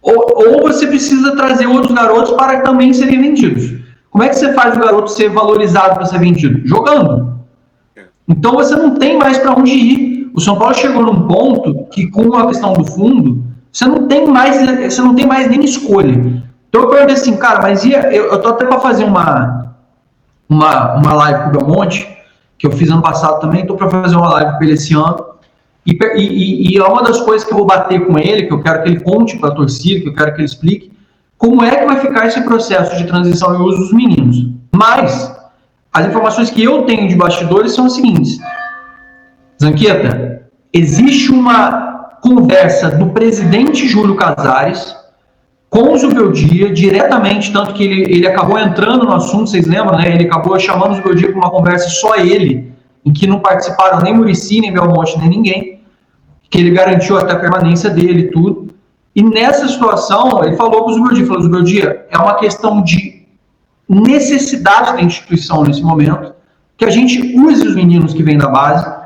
S3: ou você precisa trazer outros garotos para também serem vendidos. Como é que você faz o garoto ser valorizado para ser vendido? Jogando. Então, você não tem mais para onde ir. O São Paulo chegou num ponto que, com a questão do fundo, você não tem mais nem escolha. Então, eu perguntei assim, cara, mas eu estou até para fazer uma live com o Belmonte, que eu fiz ano passado também, estou para fazer uma live com ele esse ano, e é uma das coisas que eu vou bater com ele, que eu quero que ele conte para a torcida, que eu quero que ele explique, como é que vai ficar esse processo de transição e uso dos meninos. Mas, as informações que eu tenho de bastidores são as seguintes. Zanqueta, existe uma conversa do presidente Júlio Casares com o Zubeldia, diretamente, tanto que ele acabou entrando no assunto, vocês lembram, né? Ele acabou chamando o Zubeldia para uma conversa só ele, em que não participaram nem Muricy, nem Belmonte, nem ninguém, que ele garantiu até a permanência dele e tudo. E nessa situação, ele falou para o Zubeldia, Zubeldia, é uma questão de necessidade da instituição nesse momento, que a gente use os meninos que vêm da base,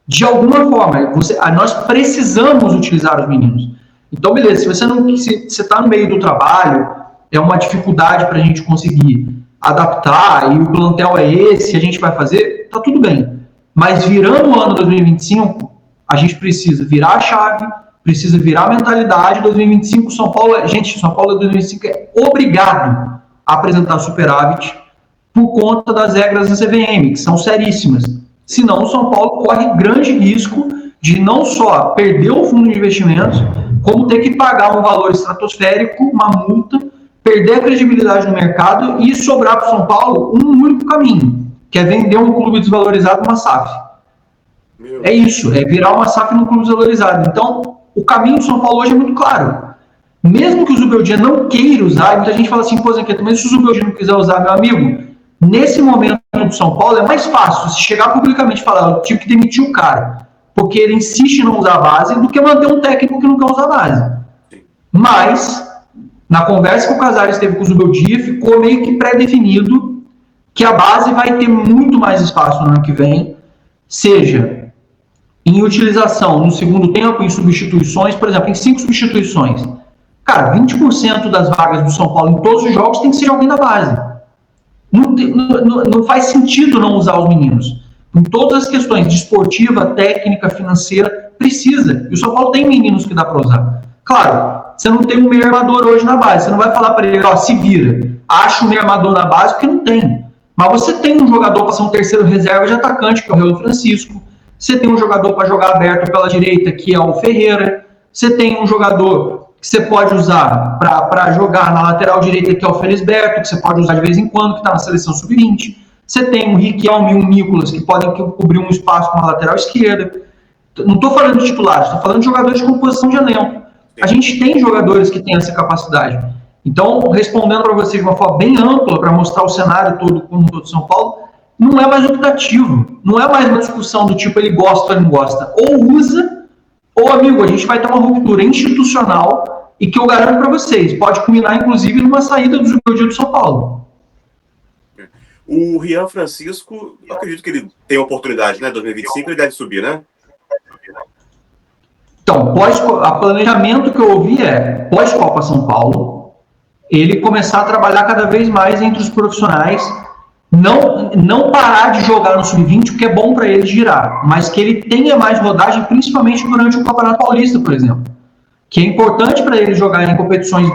S3: de alguma forma. Nós precisamos utilizar os meninos. Então, beleza, se você está no meio do trabalho, é uma dificuldade para a gente conseguir adaptar, e o plantel é esse, a gente vai fazer, tá tudo bem. Mas virando o ano 2025, a gente precisa virar a chave, precisa virar a mentalidade. 2025, São Paulo 2025 é obrigado a apresentar superávit por conta das regras da CVM, que são seríssimas. Senão, o São Paulo corre grande risco de não só perder o fundo de investimentos, como ter que pagar um valor estratosférico, uma multa, perder a credibilidade no mercado e sobrar para o São Paulo um único caminho, que é vender um clube desvalorizado numa SAF. É isso, é virar uma SAF num clube desvalorizado. Então, o caminho do São Paulo hoje é muito claro. Mesmo que o Zubeldia não queira usar, muita gente fala assim, pô, Zanqueta, mas se o Zubeldia não quiser usar, meu amigo, nesse momento do São Paulo é mais fácil se chegar publicamente e falar, eu tive que demitir o cara, porque ele insiste em não usar a base, do que manter um técnico que não quer usar a base. Mas, na conversa que o Casares teve com o Zubeldia, ficou meio que pré-definido que a base vai ter muito mais espaço no ano que vem, seja em utilização no segundo tempo, em substituições, por exemplo, em 5 substituições. Cara, 20% das vagas do São Paulo em todos os jogos tem que ser alguém da base. Não faz sentido não usar os meninos. Em todas as questões de esportiva, técnica, financeira, precisa. E o São Paulo tem meninos que dá para usar. Claro, você não tem um meio armador hoje na base. Você não vai falar para ele, ó, se vira. Acha um meio armador na base, porque não tem. Mas você tem um jogador para ser um terceiro reserva de atacante, que é o Real Francisco. Você tem um jogador para jogar aberto pela direita, que é o Ferreira. Você tem um jogador que você pode usar para jogar na lateral direita, que é o Felisberto, que você pode usar de vez em quando, que está na seleção sub-20. Você tem um Riquelme e um Nicolas, que podem cobrir um espaço na lateral esquerda. Não estou falando de titulares, estou falando de jogadores de composição de elenco. A gente tem jogadores que têm essa capacidade. Então, respondendo para vocês de uma forma bem ampla, para mostrar o cenário todo como todo São Paulo, não é mais optativo. Não é mais uma discussão do tipo ele gosta ou não gosta. Ou usa, ou, amigo, a gente vai ter uma ruptura institucional e que eu garanto para vocês, pode culminar, inclusive, numa saída do Zubeldia do São Paulo.
S1: O Rian Francisco, eu acredito que ele tem oportunidade, né? 2025 ele deve subir, né?
S3: Então, o planejamento que eu ouvi é, pós-Copa São Paulo, ele começar a trabalhar cada vez mais entre os profissionais, não parar de jogar no Sub-20, o que é bom para ele girar, mas que ele tenha mais rodagem, principalmente durante o Campeonato Paulista, por exemplo. Que é importante para ele jogar em competições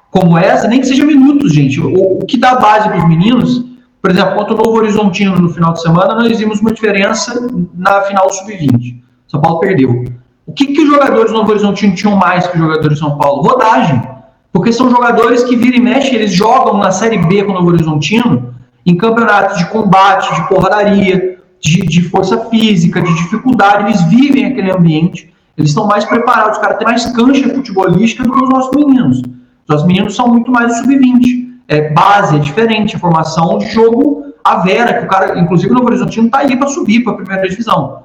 S3: como essa, nem que seja minutos, gente. O que dá base para os meninos, por exemplo, contra o Novo Horizontino no final de semana, nós vimos uma diferença na final do Sub-20. São Paulo perdeu. O que os jogadores do Novo Horizontino tinham mais que os jogadores de São Paulo? Rodagem. Porque são jogadores que vira e mexe, eles jogam na Série B com o Novo Horizontino em campeonatos de combate, de porradaria, de força física, de dificuldade. Eles vivem aquele ambiente, eles estão mais preparados, os caras têm mais cancha futebolística do que os nossos meninos. Os nossos meninos são muito mais do Sub-20. Base, é diferente, a formação de jogo a vera, que o cara, inclusive o Novo Horizontino está aí para subir para a primeira divisão.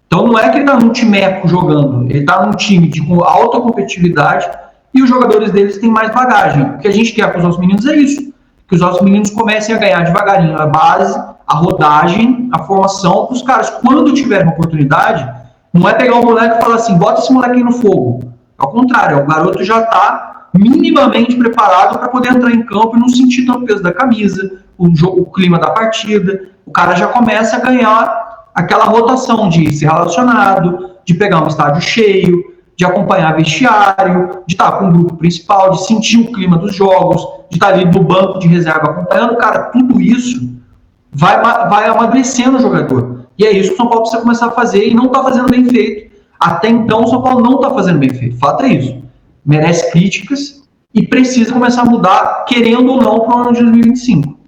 S3: Então não é que ele está num timeco jogando, ele está num time com alta competitividade e os jogadores deles têm mais bagagem. O que a gente quer com os nossos meninos é isso, que os nossos meninos comecem a ganhar devagarinho a base, a rodagem, a formação, para os caras, quando tiverem uma oportunidade, não é pegar o moleque e falar assim, bota esse moleque aí no fogo. Ao contrário, o garoto já está minimamente preparado para poder entrar em campo e não sentir tanto peso da camisa, o clima da partida. O cara já começa a ganhar aquela rotação de ser relacionado, de pegar um estádio cheio, de acompanhar vestiário, de estar com o grupo principal, de sentir o clima dos jogos, de estar ali no banco de reserva acompanhando. Cara, tudo isso vai amadurecendo o jogador. E é isso que o São Paulo precisa começar a fazer e não está fazendo bem feito. Até então, o São Paulo não está fazendo bem feito. O fato é isso. Merece críticas e precisa começar a mudar, querendo ou não, para o ano de 2025.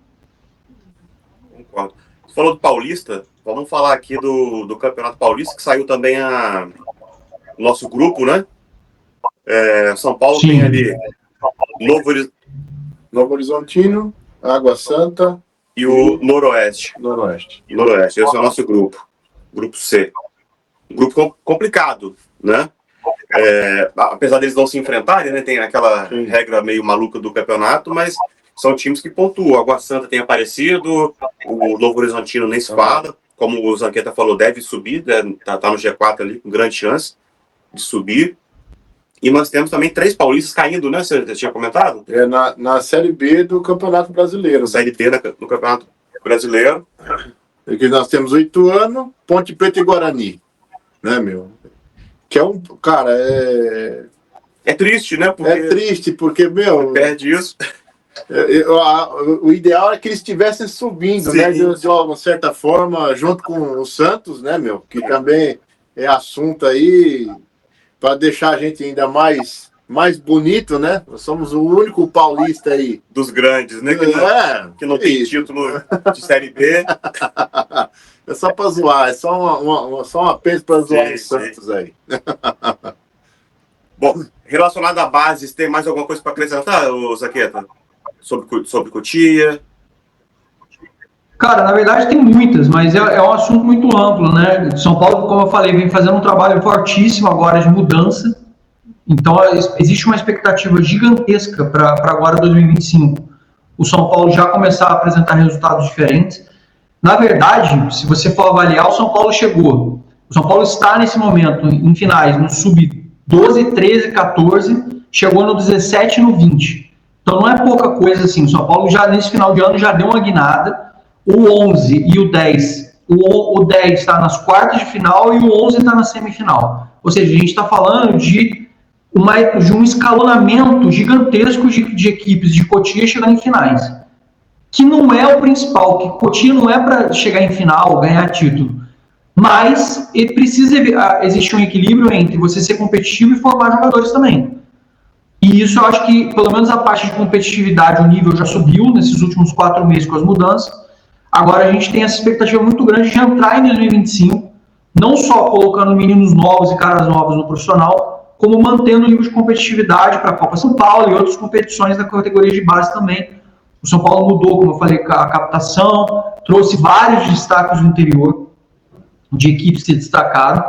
S1: Concordo. Você falou do Paulista, vamos falar aqui do Campeonato Paulista, que saiu também o nosso grupo, né? São Paulo
S3: Sim.
S1: tem ali
S2: Novo Horizontino, Água Santa
S1: e o Noroeste.
S2: Noroeste.
S1: Noroeste, esse é o nosso grupo. Grupo C. Grupo complicado, né? Apesar deles não se enfrentarem, né? Tem aquela regra meio maluca do campeonato, mas são times que pontuam. Água Santa tem aparecido, o Novo Horizontino nem se fala. Como o Zanqueta falou, deve subir, né? tá no G4 ali, com grande chance de subir. E nós temos também 3 paulistas caindo, né? Você tinha comentado?
S2: Na Série B do Campeonato Brasileiro.
S1: Série B no Campeonato Brasileiro.
S2: Aqui nós temos o Ituano, Ponte Preta e Guarani. Né, meu? Que é um... Cara,
S1: É triste, né? Porque
S2: é triste, porque, meu...
S1: perde isso.
S2: O ideal é que eles estivessem subindo,
S1: Sim.
S2: né? De uma certa forma, junto com o Santos, né, meu? Que também é assunto aí para deixar a gente ainda mais bonito, né? Nós somos o único paulista aí.
S1: Dos grandes, né? Que não tem título de Série B.
S2: É só para zoar, é só um apêndice para zoar o Santos aí.
S1: Bom, relacionado à base, tem mais alguma coisa para acrescentar, Zaqueta? Sobre Cotia?
S3: Cara, na verdade tem muitas, mas é um assunto muito amplo, né? São Paulo, como eu falei, vem fazendo um trabalho fortíssimo agora de mudança. Então, existe uma expectativa gigantesca para agora 2025. O São Paulo já começar a apresentar resultados diferentes. Na verdade, se você for avaliar, o São Paulo chegou. O São Paulo está nesse momento em finais, no sub-12, 13, 14, chegou no 17 e no 20. Então não é pouca coisa assim. O São Paulo já nesse final de ano já deu uma guinada. O 11 e o 10. O 10 está nas quartas de final e o 11 está na semifinal. Ou seja, a gente está falando de um escalonamento gigantesco de equipes de Cotia chegando em finais. Que não é o principal, que Cotia não é para chegar em final, ganhar título. Mas precisa existir um equilíbrio entre você ser competitivo e formar jogadores também. E isso eu acho que, pelo menos a parte de competitividade, o nível já subiu nesses últimos 4 meses com as mudanças. Agora a gente tem essa expectativa muito grande de entrar em 2025, não só colocando meninos novos e caras novos no profissional, como mantendo o nível de competitividade para a Copa São Paulo e outras competições da categoria de base também. O São Paulo mudou, como eu falei, a captação, trouxe vários destaques do interior, de equipes que se destacaram.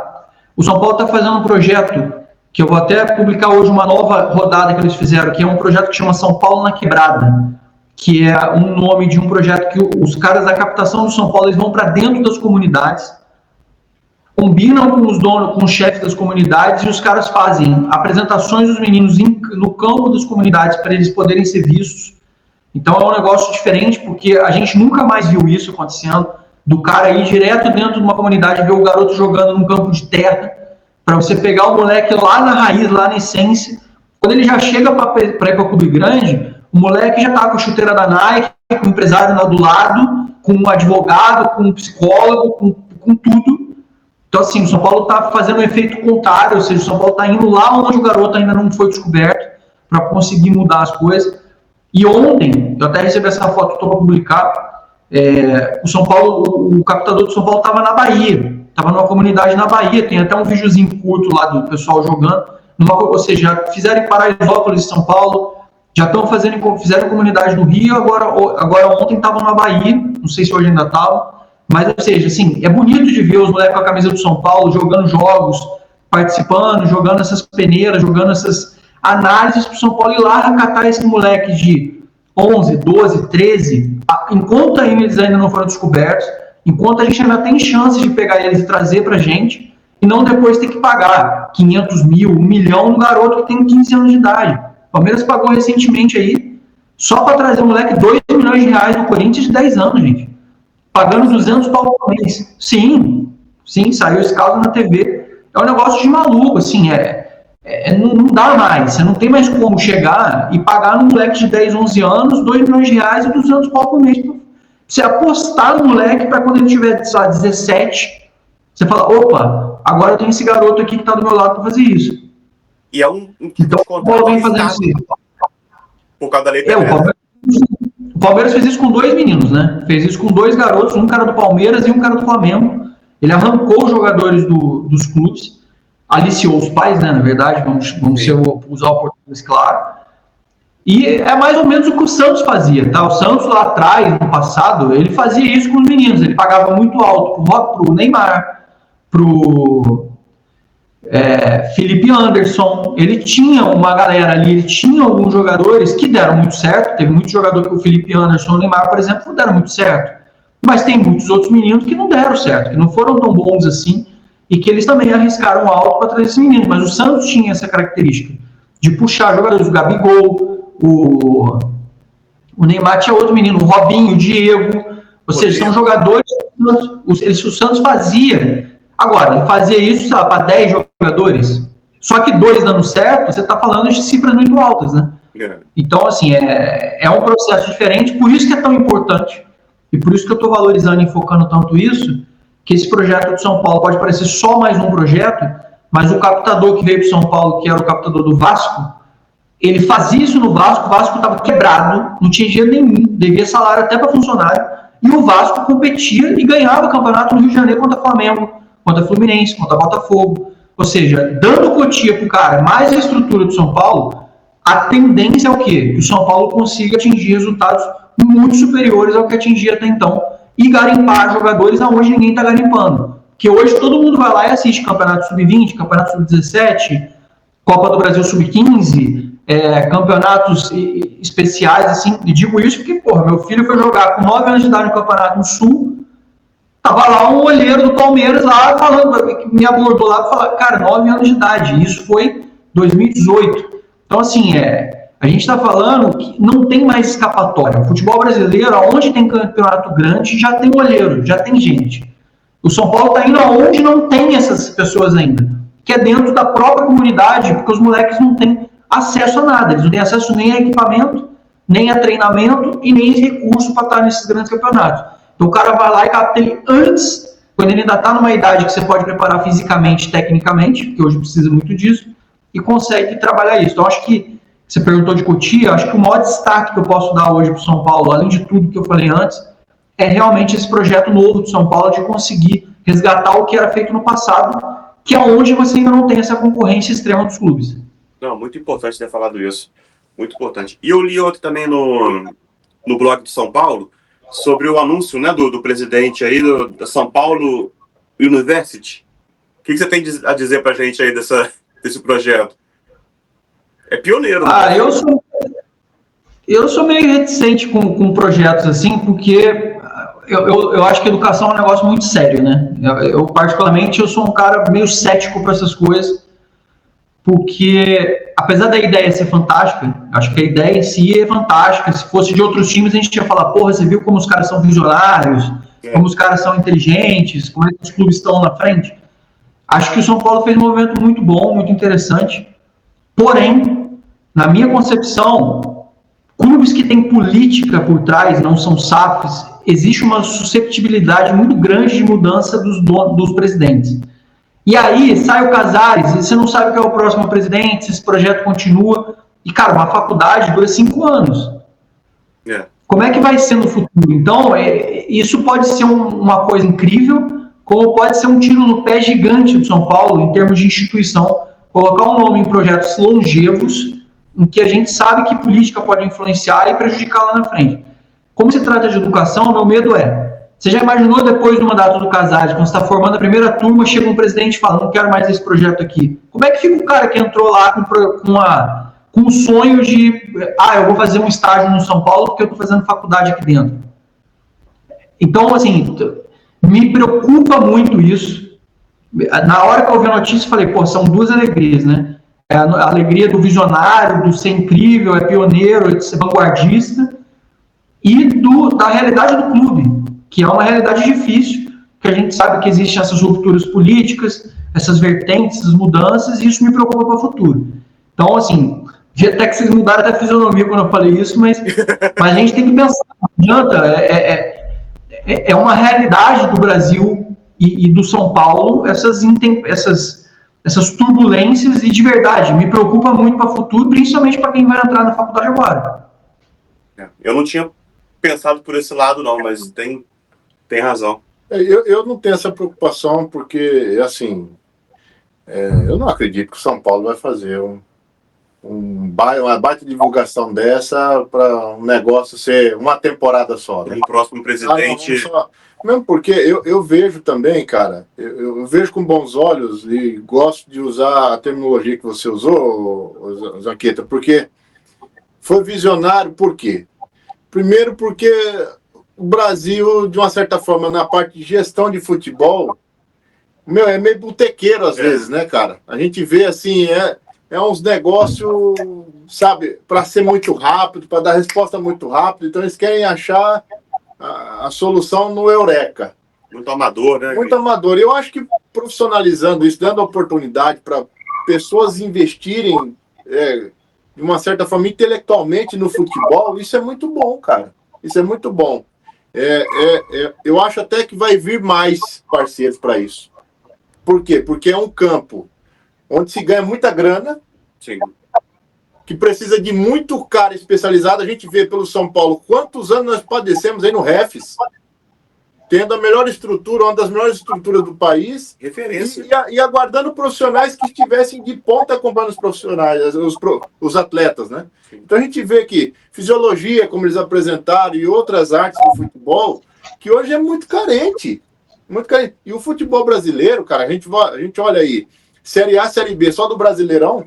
S3: O São Paulo está fazendo um projeto, que eu vou até publicar hoje uma nova rodada que eles fizeram, que é um projeto que chama São Paulo na Quebrada, que é um nome de um projeto que os caras da captação do São Paulo eles vão para dentro das comunidades, combinam com os donos, com os chefes das comunidades, e os caras fazem apresentações dos meninos no campo das comunidades para eles poderem ser vistos. Então é um negócio diferente, porque a gente nunca mais viu isso acontecendo, do cara ir direto dentro de uma comunidade, ver o garoto jogando num campo de terra, para você pegar o moleque lá na raiz, lá na essência. Quando ele já chega para ir para o clube grande, o moleque já tá com a chuteira da Nike, com o empresário lá do lado, com um advogado, com um psicólogo, com tudo. Então, assim, o São Paulo tá fazendo um efeito contrário, ou seja, o São Paulo tá indo lá onde o garoto ainda não foi descoberto, para conseguir mudar as coisas. E ontem, eu até recebi essa foto, estou para publicar, o São Paulo, o captador do São Paulo estava na Bahia, estava numa comunidade na Bahia, tem até um videozinho curto lá do pessoal jogando, ou seja, já fizeram em Paraisópolis, São Paulo, já fizeram comunidade no Rio, agora ontem estavam na Bahia, não sei se hoje ainda estavam, mas, ou seja, assim, é bonito de ver os moleques com a camisa do São Paulo, jogando jogos, participando, jogando essas peneiras, jogando essas análises para o São Paulo ir lá recatar esse moleque de 11, 12, 13, enquanto eles ainda não foram descobertos, enquanto a gente ainda tem chance de pegar eles e trazer para a gente, e não depois ter que pagar 500 mil, 1 milhão no garoto que tem 15 anos de idade. O Palmeiras pagou recentemente aí, só para trazer um moleque 2 milhões de reais no Corinthians de 10 anos, gente. Pagando 200 pau por mês. Sim, saiu esse caso na TV. É um negócio de maluco, assim, não dá mais. Você não tem mais como chegar e pagar num moleque de 10, 11 anos 2 milhões de reais e 200 pau por mês. Você apostar no moleque para quando ele tiver, sei lá, 17, você fala, opa, agora eu tenho esse garoto aqui que está do meu lado para fazer isso.
S1: E é um
S3: então, o Paulo vem fazendo isso.
S1: Por causa da lei
S3: o Palmeiras fez isso com 2 meninos, né? Fez isso com 2 garotos, um cara do Palmeiras e um cara do Flamengo. Ele arrancou os jogadores dos clubes, aliciou os pais, né? Na verdade, vamos usar o português claro. E é mais ou menos o que o Santos fazia, tá? O Santos lá atrás, no passado, ele fazia isso com os meninos. Ele pagava muito alto pro Neymar, pro Felipe Anderson. Ele tinha uma galera ali, ele tinha alguns jogadores que deram muito certo. Teve muito jogador que o Felipe Anderson e o Neymar, por exemplo, não deram muito certo. Mas tem muitos outros meninos que não deram certo, que não foram tão bons assim, e que eles também arriscaram alto para trazer esses meninos. Mas o Santos tinha essa característica de puxar jogadores, o Gabigol, o Neymar tinha outro menino, o Robinho, o Diego, ou seja, são jogadores que o Santos fazia. Agora, ele fazia isso para 10 jogadores, só que 2 dando certo, você está falando de cifras muito altas, né? Então, assim, é um processo diferente, por isso que é tão importante, e por isso que eu estou valorizando e focando tanto isso, que esse projeto de São Paulo pode parecer só mais um projeto, mas o captador que veio para São Paulo, que era o captador do Vasco, ele fazia isso no Vasco, o Vasco estava quebrado, não tinha dinheiro nenhum, devia salário até para funcionário, e o Vasco competia e ganhava o campeonato no Rio de Janeiro contra Flamengo, contra Fluminense, contra Botafogo. Ou seja, dando cotia para o cara, mais a estrutura do São Paulo, a tendência é o quê? Que o São Paulo consiga atingir resultados muito superiores ao que atingia até então e garimpar jogadores aonde ninguém está garimpando. Porque hoje todo mundo vai lá e assiste campeonato sub-20, campeonato sub-17, Copa do Brasil Sub-15, campeonatos especiais, assim, e digo isso porque, porra, meu filho foi jogar com 9 anos de idade no Campeonato no Sul, tava lá um olheiro do Palmeiras lá falando, me abordou lá para falar, cara, 9 anos de idade, isso foi 2018. Então, assim, a gente está falando que não tem mais escapatória. O futebol brasileiro, onde tem campeonato grande, já tem olheiro, já tem gente. O São Paulo está indo aonde não tem essas pessoas ainda, que é dentro da própria comunidade, porque os moleques não têm acesso a nada, eles não têm acesso nem a equipamento, nem a treinamento e nem recurso para estar nesses grandes campeonatos. Então o cara vai lá e capta ele antes, quando ele ainda está numa idade que você pode preparar fisicamente, tecnicamente, que hoje precisa muito disso, e consegue trabalhar isso. Então acho que, você perguntou de Cotia, acho que o maior destaque que eu posso dar hoje para o São Paulo, além de tudo que eu falei antes, é realmente esse projeto novo do São Paulo de conseguir resgatar o que era feito no passado, que é onde você ainda não tem essa concorrência extrema dos clubes.
S1: Não, muito importante ter falado isso. Muito importante. E eu li ontem também no blog do São Paulo sobre o anúncio, né, do presidente aí da São Paulo University. O que você tem a dizer pra gente aí desse projeto? É pioneiro.
S3: Né? Eu sou meio reticente com projetos assim, porque eu acho que educação é um negócio muito sério, né? Eu particularmente, eu sou um cara meio cético para essas coisas, porque apesar da ideia ser fantástica, acho que a ideia em si é fantástica. Se fosse de outros times, a gente ia falar, porra, você viu como os caras são visionários, como os caras são inteligentes, como é que os clubes estão na frente. Acho que o São Paulo fez um movimento muito bom, muito interessante. Porém, na minha concepção, clubes que têm política por trás, não são SAFs, existe uma susceptibilidade muito grande de mudança dos presidentes. E aí sai o Casares, e você não sabe quem é o próximo presidente, se esse projeto continua. E, cara, uma faculdade dura 5 anos. Como é que vai ser no futuro? Então, isso pode ser uma coisa incrível, como pode ser um tiro no pé gigante do São Paulo, em termos de instituição, colocar um nome em projetos longevos, em que a gente sabe que política pode influenciar e prejudicar lá na frente. Como se trata de educação, meu medo você já imaginou depois do mandato do Casares, quando você está formando a primeira turma, chega um presidente e fala, não quero mais esse projeto aqui. Como é que fica o cara que entrou lá com o sonho de, eu vou fazer um estágio no São Paulo porque eu estou fazendo faculdade aqui dentro? Então, assim, me preocupa muito isso. Na hora que eu ouvi a notícia, eu falei, pô, são duas alegrias, né? A alegria do visionário, do ser incrível, é pioneiro, de ser vanguardista, e da realidade do clube, que é uma realidade difícil, que a gente sabe que existem essas rupturas políticas, essas vertentes, essas mudanças, e isso me preocupa para o futuro. Então, assim, até que vocês mudaram até a fisionomia quando eu falei isso, mas a gente tem que pensar, não adianta, é uma realidade do Brasil e do São Paulo, essas turbulências, e de verdade, me preocupa muito para o futuro, principalmente para quem vai entrar na faculdade agora.
S1: Eu não tinha pensado por esse lado, não, mas tem razão.
S2: Eu não tenho essa preocupação, porque, assim, eu não acredito que o São Paulo vai fazer uma baita divulgação dessa para um negócio ser uma temporada só. Né?
S1: Um próximo presidente...
S2: Mesmo porque eu vejo também, cara, eu vejo com bons olhos e gosto de usar a terminologia que você usou, Zanqueta, porque foi visionário. Por quê? Primeiro porque o Brasil, de uma certa forma, na parte de gestão de futebol, é meio botequeiro às vezes, né, cara? A gente vê assim, uns negócios, sabe, para ser muito rápido, para dar resposta muito rápido, então eles querem achar a solução no Eureka.
S1: Muito amador, né?
S2: Muito amador. Eu acho que profissionalizando isso, dando oportunidade para pessoas investirem, de uma certa forma, intelectualmente no futebol, isso é muito bom, cara. Isso é muito bom. Eu acho até que vai vir mais parceiros para isso. Por quê? Porque é um campo onde se ganha muita grana,
S1: sim,
S2: que precisa de muito cara especializado. A gente vê pelo São Paulo quantos anos nós padecemos aí no Refs, tendo a melhor estrutura, uma das melhores estruturas do país,
S1: referência,
S2: e aguardando profissionais que estivessem de ponta comprando os profissionais, os atletas, né? Sim. Então a gente vê que fisiologia, como eles apresentaram, e outras artes do futebol, que hoje é muito carente. Muito carente. E o futebol brasileiro, cara, a gente olha aí, Série A, Série B, só do Brasileirão,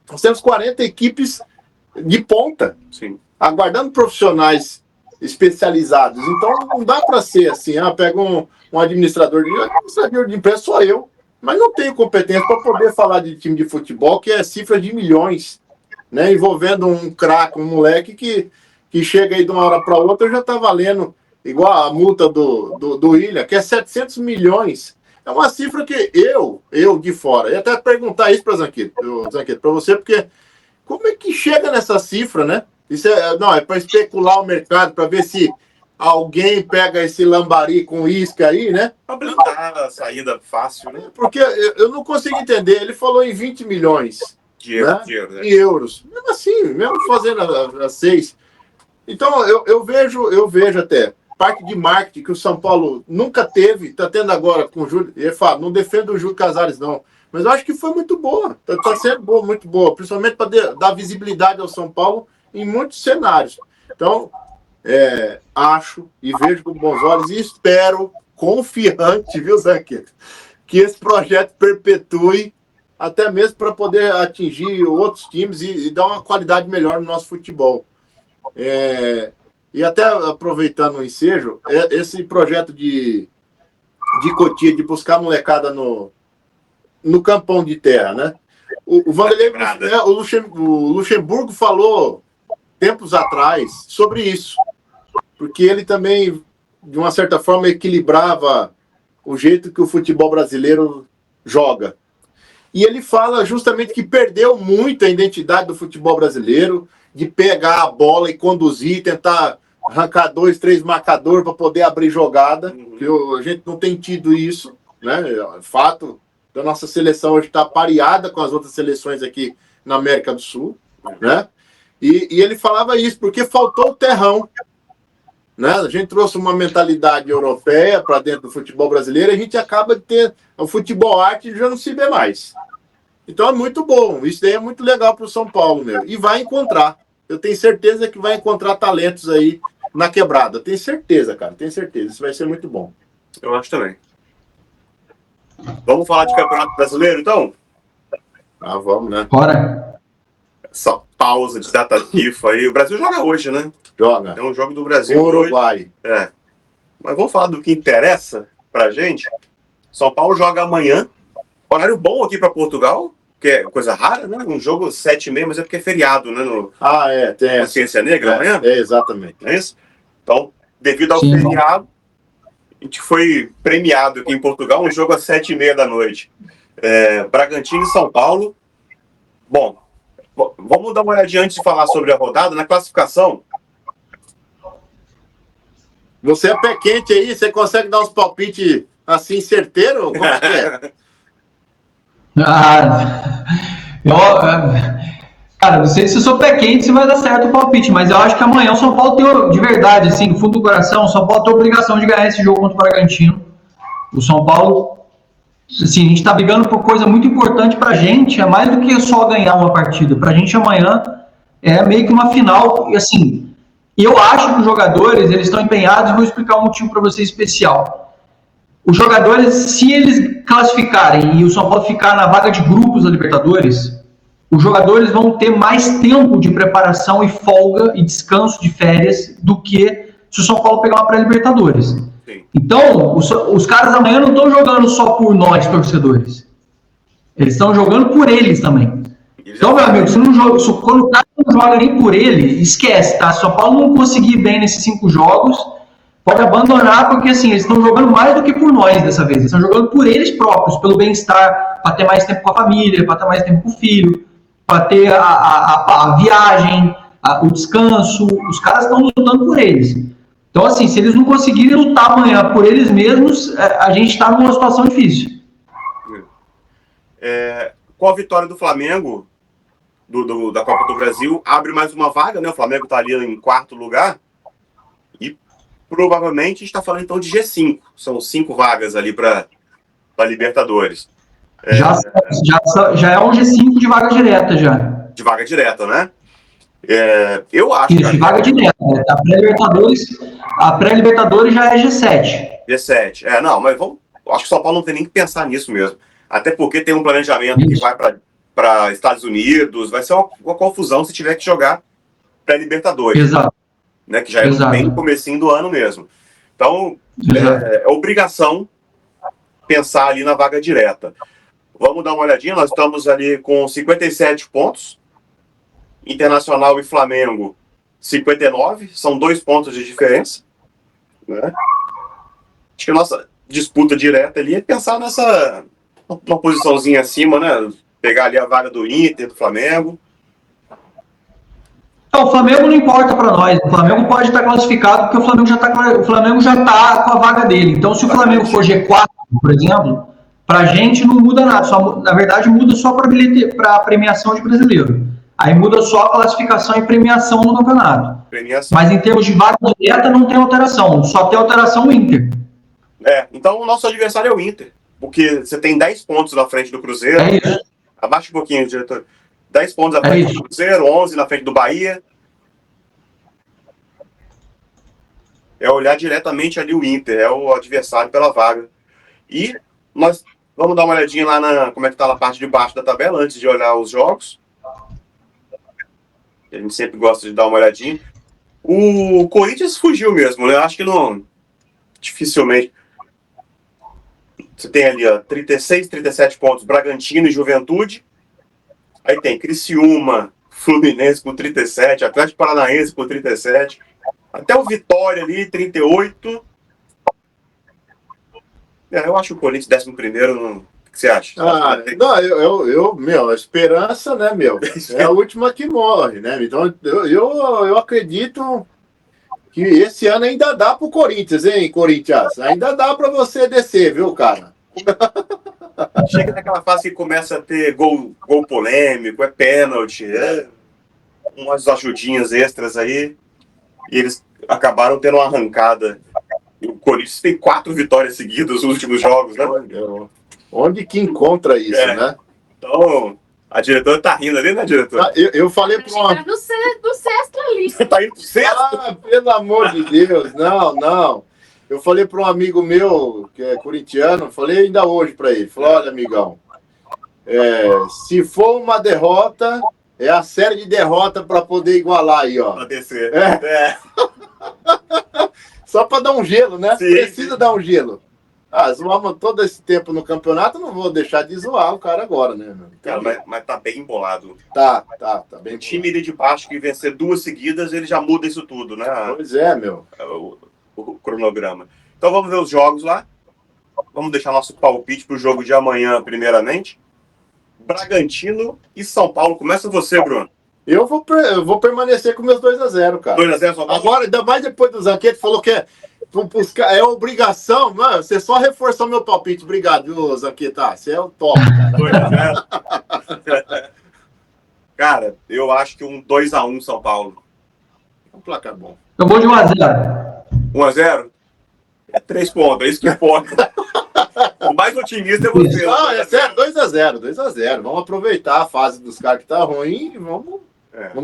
S2: Nós temos 40 equipes de ponta,
S1: Sim.
S2: aguardando profissionais especializados. Então não dá para ser assim, pega um administrador de empresa, sou eu, mas não tenho competência para poder falar de time de futebol, que é cifra de milhões, né, envolvendo um craque, um moleque que chega aí de uma hora para outra já está valendo, igual a multa do William, que é 700 milhões. É uma cifra que eu de fora, e até perguntar isso para Zanqueto, para você, porque como é que chega nessa cifra, né? Isso é para especular o mercado, para ver se alguém pega esse lambari com isca aí, né?
S1: Para blindar a saída fácil, né?
S2: Porque eu não consigo entender. Ele falou em 20 milhões
S1: De euros,
S2: né?
S1: de euros, né?
S2: De euros. Mesmo assim, mesmo fazendo as 6. Então, eu vejo até parte de marketing que o São Paulo nunca teve, está tendo agora com o Júlio. Ele fala, não defendo o Júlio Casares, não. Mas eu acho que foi muito boa. Está sendo boa, muito boa. Principalmente para dar visibilidade ao São Paulo em muitos cenários. Então, acho e vejo com bons olhos e espero, confiante, viu, Zanqueto, que esse projeto perpetue até mesmo para poder atingir outros times e dar uma qualidade melhor no nosso futebol. E até aproveitando o ensejo, esse projeto de Cotia, de buscar molecada no campão de terra, né? O Vanderlei, o Luxemburgo falou tempos atrás sobre isso, porque ele também, de uma certa forma, equilibrava o jeito que o futebol brasileiro joga. E ele fala justamente que perdeu muito a identidade do futebol brasileiro, de pegar a bola e conduzir, tentar arrancar 2, 3 marcadores para poder abrir jogada. A gente não tem tido isso, né? Fato da nossa seleção hoje está pareada com as outras seleções aqui na América do Sul, né? E ele falava isso, porque faltou o terrão. Né? A gente trouxe uma mentalidade europeia para dentro do futebol brasileiro e a gente acaba de ter o futebol arte já não se vê mais. Então é muito bom. Isso daí é muito legal para o São Paulo, meu. E vai encontrar. Eu tenho certeza que vai encontrar talentos aí na quebrada. Tenho certeza, cara. Tenho certeza. Isso vai ser muito bom.
S1: Eu acho também. Vamos falar de Campeonato Brasileiro, então?
S2: Vamos, né?
S3: Bora.
S1: Essa pausa de data FIFA aí. O Brasil joga hoje, né?
S2: Joga.
S1: É um jogo do Brasil.
S2: O Uruguai.
S1: Hoje. Mas vamos falar do que interessa pra gente. São Paulo joga amanhã. Horário bom aqui para Portugal, que é coisa rara, né? Um jogo 7h30, mas é porque é feriado, né?
S2: Tem
S1: na Ciência Negra amanhã?
S2: Exatamente.
S1: É isso? Então, devido ao feriado, a gente foi premiado aqui em Portugal, um jogo às 7h30 da noite. Bragantino e São Paulo. Bom, vamos dar uma olhadinha antes de falar sobre a rodada. Na classificação,
S2: você é pé quente aí? Você consegue dar uns palpites assim certeiro? Como é que é?
S3: Cara, não sei se eu sou pé quente se vai dar certo o palpite, mas eu acho que amanhã o São Paulo tem, de verdade, assim, do fundo do coração, o São Paulo tem a obrigação de ganhar esse jogo contra o Bragantino. O São Paulo, assim, a gente tá brigando por coisa muito importante pra gente, é mais do que só ganhar uma partida. Pra gente amanhã é meio que uma final, e assim, eu acho que os jogadores, eles estão empenhados, e vou explicar um motivo pra você especial. Os jogadores, se eles classificarem e o São Paulo ficar na vaga de grupos da Libertadores, os jogadores vão ter mais tempo de preparação e folga e descanso de férias do que se o São Paulo pegar uma pré-Libertadores. Então, os caras amanhã não estão jogando só por nós, torcedores. Eles estão jogando por eles também. Então, meu amigo, quando o cara não joga nem por ele, esquece, tá? Se o São Paulo não conseguir bem nesses 5 jogos, pode abandonar, porque assim, eles estão jogando mais do que por nós dessa vez. Eles estão jogando por eles próprios, pelo bem-estar, para ter mais tempo com a família, para ter mais tempo com o filho, para ter a viagem, o descanso. Os caras estão lutando por eles. Então, assim, se eles não conseguirem lutar amanhã por eles mesmos, a gente está numa situação difícil.
S1: Com a vitória do Flamengo, da Copa do Brasil, abre mais uma vaga, né? O Flamengo está ali em 4º lugar. E provavelmente a gente está falando então de G5. São 5 vagas ali para Libertadores.
S3: Já é um G5 de vaga direta, já.
S1: De vaga direta, né? Eu acho.
S3: Isso, de vaga direta. A pré-Libertadores já é G7.
S1: G7. Não, mas acho que o São Paulo não tem nem que pensar nisso mesmo. Até porque tem um planejamento que vai para para Estados Unidos, vai ser uma confusão se tiver que jogar pré-Libertadores.
S3: Exato.
S1: Né, que já é bem no comecinho do ano mesmo. Então, é obrigação pensar ali na vaga direta. Vamos dar uma olhadinha, nós estamos ali com 57 pontos, Internacional e Flamengo 59, são 2 pontos de diferença. Né? Acho que a nossa disputa direta ali é pensar uma posiçãozinha acima, né? Pegar ali a vaga do Inter, do Flamengo.
S3: Não, o Flamengo não importa para nós. O Flamengo pode estar classificado porque o Flamengo já está com a vaga dele. Então, se o Flamengo for G4, por exemplo, para a gente não muda nada. Na verdade, muda só para a premiação de brasileiro. Aí muda só a classificação e premiação no campeonato. Mas em termos de vaga direta não tem alteração. Só tem alteração o Inter.
S1: Então o nosso adversário é o Inter. Porque você tem 10 pontos na frente do Cruzeiro.
S3: É isso.
S1: Abaixa um pouquinho, diretor. 10 pontos na frente do Cruzeiro, 11 na frente do Bahia. É olhar diretamente ali o Inter, é o adversário pela vaga. E nós vamos dar uma olhadinha lá como é que tá na parte de baixo da tabela, antes de olhar os jogos. A gente sempre gosta de dar uma olhadinha. O Corinthians fugiu mesmo, né? Acho que não... Dificilmente. Você tem ali, 36, 37 pontos, Bragantino e Juventude. Aí tem Criciúma, Fluminense com 37, Atlético Paranaense com 37, até o Vitória ali, 38. Eu acho o Corinthians 11º, o que você acha?
S2: Não, a esperança, né, é a última que morre, né? Então, eu acredito que esse ano ainda dá pro Corinthians, hein, Corinthians? Ainda dá para você descer, viu, cara?
S1: Chega naquela fase que começa a ter gol polêmico, pênalti, umas ajudinhas extras aí, e eles acabaram tendo uma arrancada. O Corinthians tem 4 vitórias seguidas nos últimos jogos, né?
S2: Onde que encontra isso, né?
S1: Então, a diretora tá rindo ali, né, diretora?
S2: Eu falei para uma...
S4: no sexto ali.
S1: Você tá indo pro sexto?
S2: Pelo amor de Deus, não. Eu falei para um amigo meu, que é corintiano, falei ainda hoje para ele, falei, olha, amigão, se for uma derrota, é a série de derrota para poder igualar aí, ó.
S1: Pra descer.
S2: Só para dar um gelo, né?
S1: Sim,
S2: Precisa dar um gelo. Zoamos todo esse tempo no campeonato, não vou deixar de zoar o cara agora, né?
S1: Cara, mas tá bem embolado.
S2: Tá bem.
S1: O time ali de baixo que vencer 2 seguidas, ele já muda isso tudo, né?
S2: Pois é, meu.
S1: O cronograma. Então vamos ver os jogos lá. Vamos deixar nosso palpite pro jogo de amanhã, primeiramente. Bragantino e São Paulo. Começa você, Bruno.
S2: Eu vou permanecer com meus 2-0, cara.
S1: 2-0 São Paulo.
S2: Agora, ainda mais depois do Zanquete, falou que é obrigação, mano. Você só reforçou meu palpite. Obrigado, viu, Zanqueta? Você é o top, cara.
S1: 2-0. Cara, eu acho que um 2-1 São Paulo.
S2: Um placar bom.
S3: Eu vou de 1-0.
S1: 1-0? É 3 pontos, é isso que importa. O mais otimista é você.
S2: Não, é sério, 2-0. Vamos aproveitar a fase dos caras que tá ruim e vamos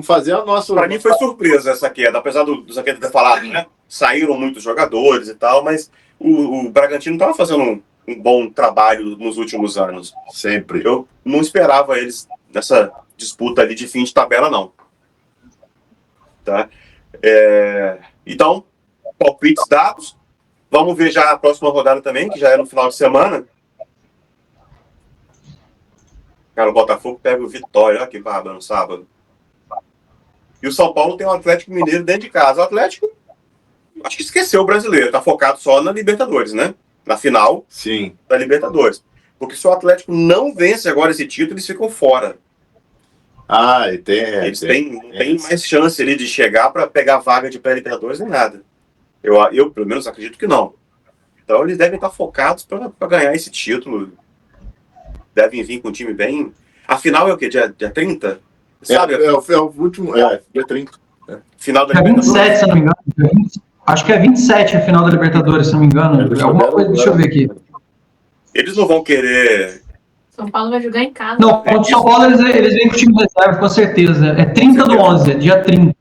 S2: fazer a nossa...
S1: Pra mim foi surpresa essa queda, apesar do Zanqueta ter falado, né? Saíram muitos jogadores e tal, mas o Bragantino estava fazendo um bom trabalho nos últimos anos.
S2: Sempre.
S1: Eu não esperava eles nessa disputa ali de fim de tabela, não. Tá? Então, palpites dados. Vamos ver já a próxima rodada também, que já é no final de semana. Cara, o Botafogo pega o Vitória, olha que bárbaro, no sábado. E o São Paulo tem o Atlético Mineiro dentro de casa. O Atlético, acho que esqueceu o brasileiro, tá focado só na Libertadores, né? Na final da Libertadores. Porque se o Atlético não vence agora esse título, eles ficam fora. Eles não têm mais chance ali de chegar para pegar a vaga de pré-Libertadores nem nada. Eu, pelo menos, acredito que não. Então, eles devem estar focados para ganhar esse título. Devem vir com um time bem... A final é o quê? Dia 30? Sabe?
S2: É o último... dia 30.
S1: Final da
S3: É
S1: Libertadores.
S3: 27, se eu não me engano. Acho que é 27 a final da Libertadores, se não me engano. Alguma coisa, deixa eu ver aqui.
S1: Eles não vão querer...
S4: São Paulo vai jogar em casa.
S3: Não, contra o São Paulo eles vêm com o time reserva, com certeza. É 30/11, dia 30.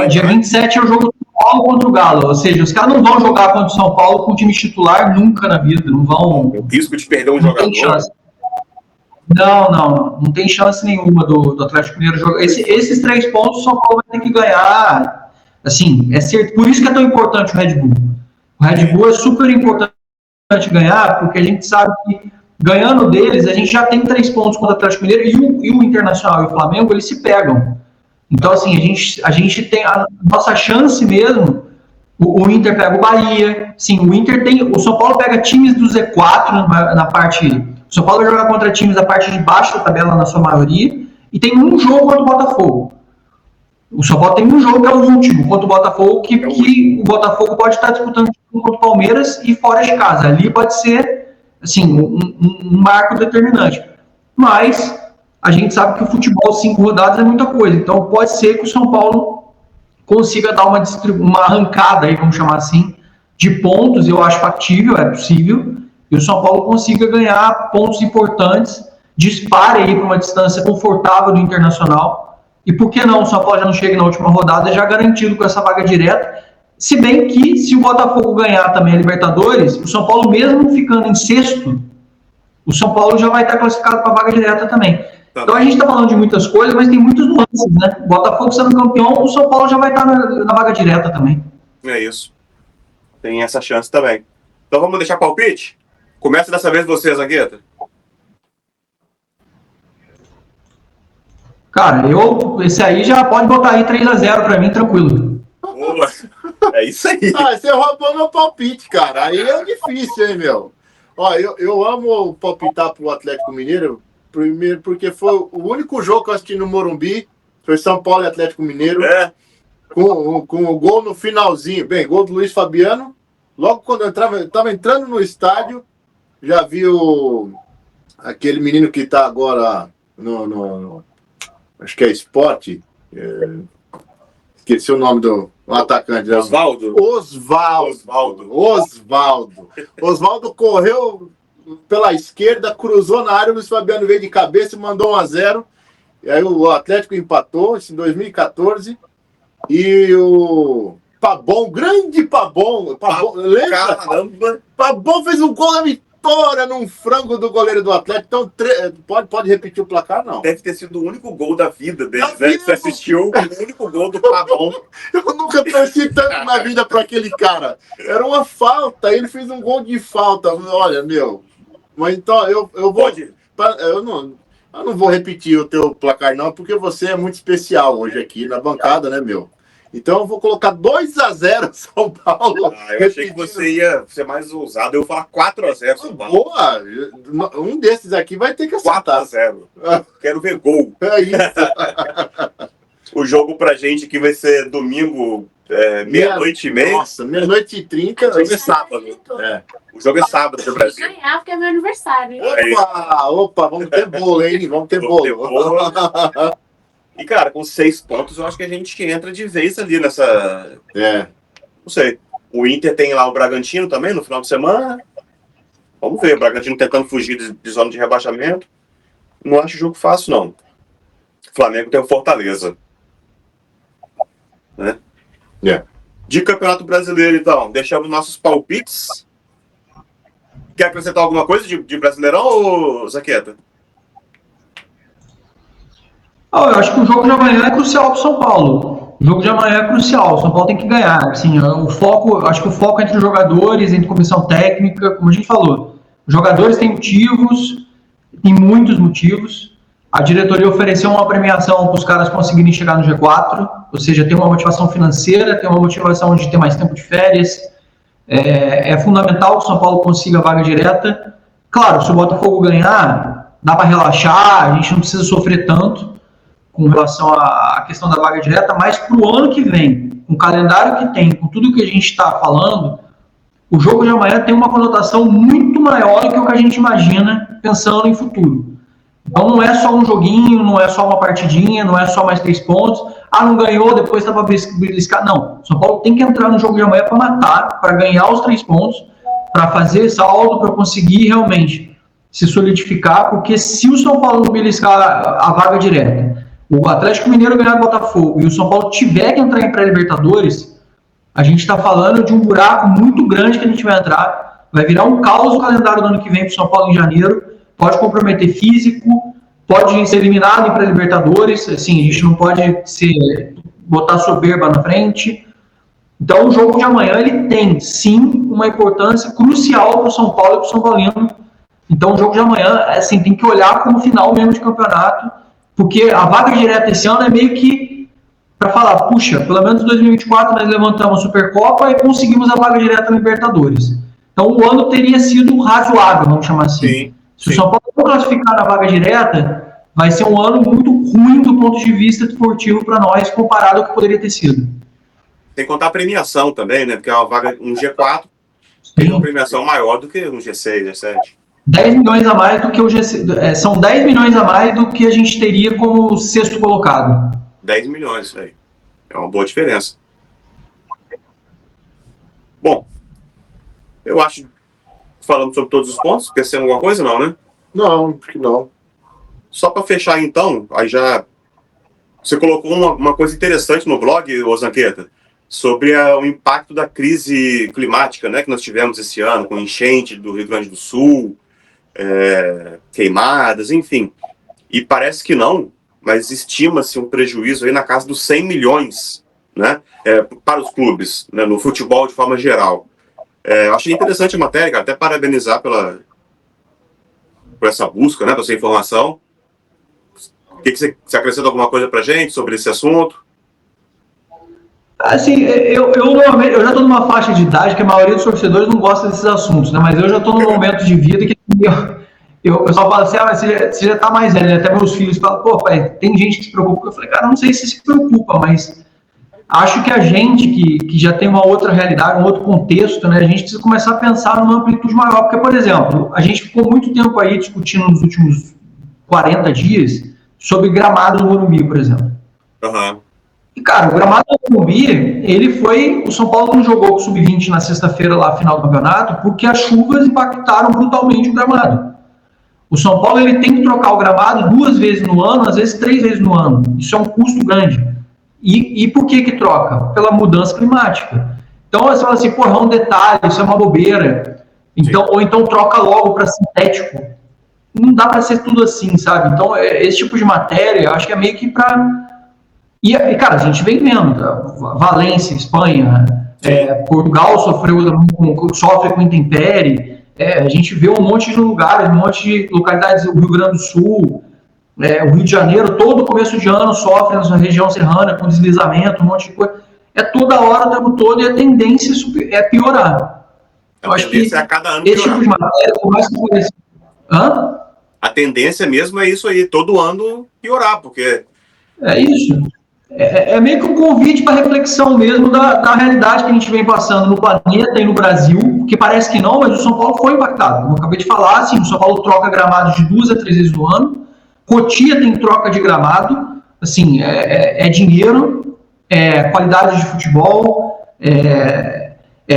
S3: Dia 27 é o jogo do São Paulo contra o Galo. Ou seja, os caras não vão jogar contra o São Paulo com o time titular nunca na vida. Não vão...
S1: O risco de perder um
S3: Não tem
S1: jogador...
S3: chance. Não tem chance nenhuma do Atlético Mineiro jogar. Esses 3 pontos o São Paulo vai ter que ganhar. Assim, é certo. Por isso que é tão importante o Red Bull. O Red Bull é super importante ganhar, porque a gente sabe que ganhando deles, a gente já tem 3 pontos contra o Atlético Mineiro e o Internacional e o Flamengo, eles se pegam. Então, assim, a gente tem a nossa chance mesmo. O Inter pega o Bahia. Sim, o São Paulo pega times do Z4 na parte. O São Paulo vai jogar contra times da parte de baixo da tabela, na sua maioria, e tem um jogo contra o Botafogo. O São Paulo tem um jogo que é o último contra o Botafogo, que o Botafogo pode estar disputando contra o Palmeiras e fora de casa. Ali pode ser, assim, um marco determinante. Mas a gente sabe que o futebol 5 rodadas é muita coisa. Então pode ser que o São Paulo consiga dar uma arrancada, aí, vamos chamar assim, de pontos. Eu acho factível, é possível. E o São Paulo consiga ganhar pontos importantes, dispare aí para uma distância confortável do Internacional. E por que não o São Paulo já não chega na última rodada, já garantido com essa vaga direta? Se bem que, se o Botafogo ganhar também a Libertadores, o São Paulo, mesmo ficando em sexto, o São Paulo já vai estar classificado para a vaga direta também. Então a gente está falando de muitas coisas, mas tem muitos nuances, né? O Botafogo sendo campeão, o São Paulo já vai estar na vaga direta também.
S1: É isso. Tem essa chance também. Então vamos deixar palpite? Começa dessa vez você, Zangueta.
S3: Cara, esse aí já pode botar aí 3-0 pra mim, tranquilo.
S1: Boa. É isso aí.
S2: Você roubou meu palpite, cara. Aí é difícil, hein, meu? Ó, eu amo palpitar pro Atlético Mineiro, primeiro porque foi o único jogo que eu assisti no Morumbi, foi São Paulo e Atlético Mineiro, com o gol no finalzinho. Bem, gol do Luiz Fabiano. Logo quando eu tava entrando no estádio, já vi aquele menino que tá agora no acho que é Esporte. Esqueci o nome do atacante.
S1: Osvaldo
S2: correu pela esquerda, cruzou na área, o Luiz Fabiano veio de cabeça e mandou 1-0. E aí o Atlético empatou, isso em 2014. E o Pabon, grande Pabon, lembra?
S1: Caramba!
S2: Pabon fez um gol na vitória num frango do goleiro do Atlético. Então, pode repetir o placar, não?
S1: Deve ter sido o único gol da vida dele, né? Você assistiu o único gol do Pabon.
S2: Eu nunca torci tanto na vida para aquele cara. Era uma falta, ele fez um gol de falta. Olha, meu. Mas então, eu vou...
S1: Pode.
S2: Eu não vou repetir o teu placar, não, porque você é muito especial hoje aqui na bancada, né, meu? Então eu vou colocar 2-0 São Paulo.
S1: Eu achei que você ia ser mais ousado. Eu vou falar 4-0 São Paulo.
S2: Boa! Um desses aqui vai ter que acertar.
S1: 4-0. Quero ver gol.
S2: É isso.
S1: O jogo pra gente que vai ser domingo, 00:30.
S2: Nossa, 00:30.
S1: O jogo é sábado. O jogo é sábado do Brasil.
S4: Ganhar porque é meu aniversário.
S2: Opa, vamos ter bolo, hein? Vamos ter bolo.
S1: E, cara, com 6 pontos, eu acho que a gente entra de vez ali nessa... Não sei. O Inter tem lá o Bragantino também, no final de semana. Vamos ver. O Bragantino tentando fugir de zona de rebaixamento. Não acho jogo fácil, não. O Flamengo tem o Fortaleza. Né? De Campeonato Brasileiro, então, deixamos nossos palpites. Quer acrescentar alguma coisa de Brasileirão, ou Zaqueta?
S3: Eu acho que o jogo de amanhã é crucial para o São Paulo. O jogo de amanhã é crucial. O São Paulo tem que ganhar. Assim, acho que o foco é entre os jogadores, entre comissão técnica, como a gente falou. Os jogadores têm motivos, tem muitos motivos. A diretoria ofereceu uma premiação para os caras conseguirem chegar no G4, ou seja, tem uma motivação financeira, tem uma motivação de ter mais tempo de férias. É fundamental que o São Paulo consiga a vaga direta. Claro, se o Botafogo ganhar, dá para relaxar, a gente não precisa sofrer tanto com relação à questão da vaga direta, mas para o ano que vem, com o calendário que tem, com tudo que a gente está falando, o jogo de amanhã tem uma conotação muito maior do que o que a gente imagina pensando em futuro. Então não é só um joguinho, não é só uma partidinha, não é só mais 3 pontos. Não ganhou, depois está para beliscar. Não, São Paulo tem que entrar no jogo de amanhã para matar, para ganhar os 3 pontos, para fazer saldo, para conseguir realmente se solidificar, porque se o São Paulo não beliscar a vaga direta, o Atlético Mineiro ganhar do Botafogo e o São Paulo tiver que entrar em pré-Libertadores, a gente está falando de um buraco muito grande que a gente vai entrar. Vai virar um caos o calendário do ano que vem para o São Paulo em janeiro. pode comprometer físico, pode ser eliminado para Libertadores, assim, a gente não pode botar soberba na frente. Então, o jogo de amanhã, ele tem, sim, uma importância crucial para o São Paulo e para o São Paulino. Então, o jogo de amanhã, assim, tem que olhar como final mesmo de campeonato, porque a vaga direta esse ano é meio que para falar, puxa, pelo menos em 2024 nós levantamos a Supercopa e conseguimos a vaga direta na Libertadores. Então, o ano teria sido razoável, vamos chamar assim.
S1: Sim.
S3: Se o São Paulo não classificar na vaga direta, vai ser um ano muito ruim do ponto de vista esportivo para nós, comparado ao que poderia ter sido.
S1: Tem que contar a premiação também, né? Porque é uma vaga, um G4 tem uma premiação maior do que um G6, G7.
S3: 10 milhões a mais do que o G6. São 10 milhões a mais do que a gente teria como sexto colocado.
S1: 10 milhões, velho. É uma boa diferença. Bom, eu acho que falamos sobre todos os pontos. Esquecendo alguma coisa, não, né?
S2: Não, acho que não.
S1: Só para fechar, então, aí já... Você colocou uma coisa interessante no blog, ô Zanqueta, sobre o impacto da crise climática, né, que nós tivemos esse ano, com enchente do Rio Grande do Sul, queimadas, enfim. E parece que não, mas estima-se um prejuízo aí na casa dos 100 milhões, né, para os clubes, né, no futebol de forma geral. Eu achei interessante a matéria, cara, até parabenizar por essa busca, né, por essa informação. O que você acrescenta alguma coisa pra gente sobre esse assunto?
S3: Assim, eu já estou numa faixa de idade que a maioria dos torcedores não gosta desses assuntos, né? Mas eu já estou num momento de vida que eu só falo assim, mas você já está mais velho, né? Até meus filhos falam, pô, pai, tem gente que se preocupa. Eu falei, cara, não sei se preocupa, mas acho que a gente que já tem uma outra realidade, um outro contexto, né? A gente precisa começar a pensar numa amplitude maior, porque, por exemplo, a gente ficou muito tempo aí discutindo nos últimos 40 dias sobre gramado no Morumbi, por exemplo.
S1: Uhum.
S3: E, cara, o gramado do Morumbi, o São Paulo não jogou com o Sub-20 na sexta-feira lá, final do campeonato, porque as chuvas impactaram brutalmente o gramado. O São Paulo, ele tem que trocar o gramado 2 vezes no ano, às vezes 3 vezes no ano. Isso é um custo grande. E por que troca? Pela mudança climática. Então, você fala assim, porra, é um detalhe, isso é uma bobeira. Então, ou então troca logo para sintético. Não dá para ser tudo assim, sabe? Então, esse tipo de matéria, eu acho que é meio que para... E, cara, a gente vem vendo, Valência, Espanha, Portugal sofre com intempérie, a gente vê um monte de lugares, um monte de localidades, o Rio Grande do Sul, o Rio de Janeiro, todo começo de ano sofre na região serrana com deslizamento, um monte de coisa. Toda hora, o tempo todo, e a tendência é piorar.
S1: Eu acho que a cada ano
S3: esse tipo de matéria, por mais que pareça...
S1: A tendência mesmo é isso aí, todo ano piorar, porque...
S3: É isso. É meio que um convite para reflexão mesmo da realidade que a gente vem passando no planeta e no Brasil, que parece que não, mas o São Paulo foi impactado. Como eu acabei de falar, assim, o São Paulo troca gramados de 2 a 3 vezes no ano, Cotia tem troca de gramado, assim, dinheiro, qualidade de futebol,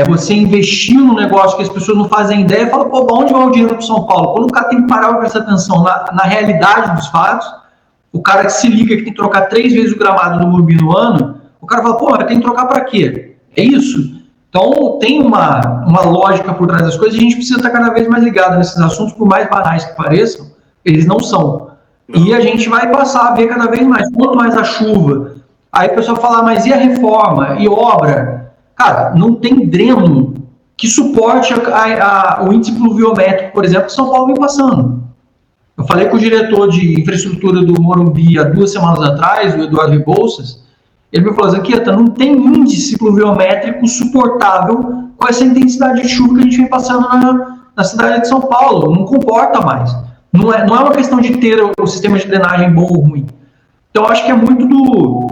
S3: você investir num negócio que as pessoas não fazem ideia e fala, pô, onde vai o dinheiro para o São Paulo? Quando o cara tem que parar para prestar atenção na realidade dos fatos, o cara que se liga que tem que trocar 3 vezes o gramado do Morumbi no ano, o cara fala, pô, tem que trocar para quê? É isso? Então, tem uma lógica por trás das coisas e a gente precisa estar cada vez mais ligado nesses assuntos, por mais banais que pareçam, eles não são. E a gente vai passar a ver cada vez mais, quanto mais a chuva. Aí o pessoal fala, mas e a reforma? E obra? Cara, não tem dreno que suporte o índice pluviométrico, por exemplo, que São Paulo vem passando. Eu falei com o diretor de infraestrutura do Morumbi há 2 semanas atrás, o Eduardo Rebouças, ele me falou, Zanqueta, não tem índice pluviométrico suportável com essa intensidade de chuva que a gente vem passando na cidade de São Paulo, não comporta mais. Não é uma questão de ter o sistema de drenagem bom ou ruim. Então, acho que é muito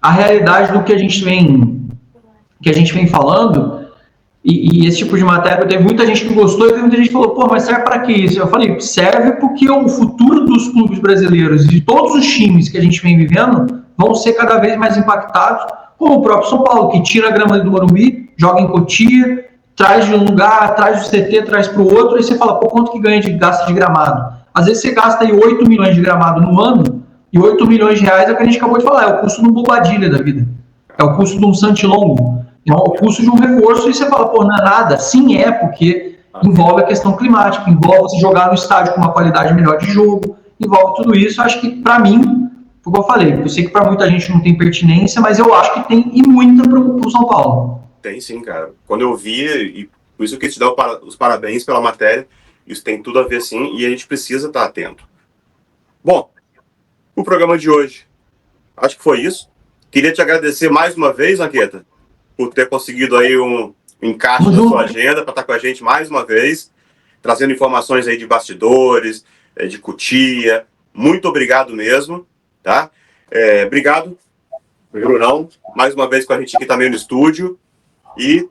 S3: a realidade do que a gente vem falando, e esse tipo de matéria, teve muita gente que gostou e muita gente que falou, pô, mas serve para que isso? Eu falei, serve porque o futuro dos clubes brasileiros e de todos os times que a gente vem vivendo vão ser cada vez mais impactados, como o próprio São Paulo, que tira a grama do Morumbi, joga em Cotia, traz de um lugar, traz do CT, traz para o outro, e você fala, pô, quanto que ganha de gasto de gramado? Às vezes você gasta aí 8 milhões de gramado no ano, e 8 milhões de reais é o que a gente acabou de falar, é o custo de um Bobadilha da vida, é o custo de um Santilongo, é o custo de um reforço, e você fala, pô, não é nada. Sim, porque envolve a questão climática, envolve você jogar no estádio com uma qualidade melhor de jogo, envolve tudo isso. Acho que, para mim, como eu falei, eu sei que para muita gente não tem pertinência, mas eu acho que tem e muita para o São Paulo.
S1: Tem sim, cara. Quando eu vi, e por isso eu quis te dar os parabéns pela matéria, isso tem tudo a ver sim, e a gente precisa estar atento. Bom, o programa de hoje, acho que foi isso. Queria te agradecer mais uma vez, Anqueta, por ter conseguido aí um encaixe na sua agenda para estar com a gente mais uma vez, trazendo informações aí de bastidores, de Cotia. Muito obrigado mesmo, tá? Obrigado, Brunão, mais uma vez com a gente aqui também no estúdio. E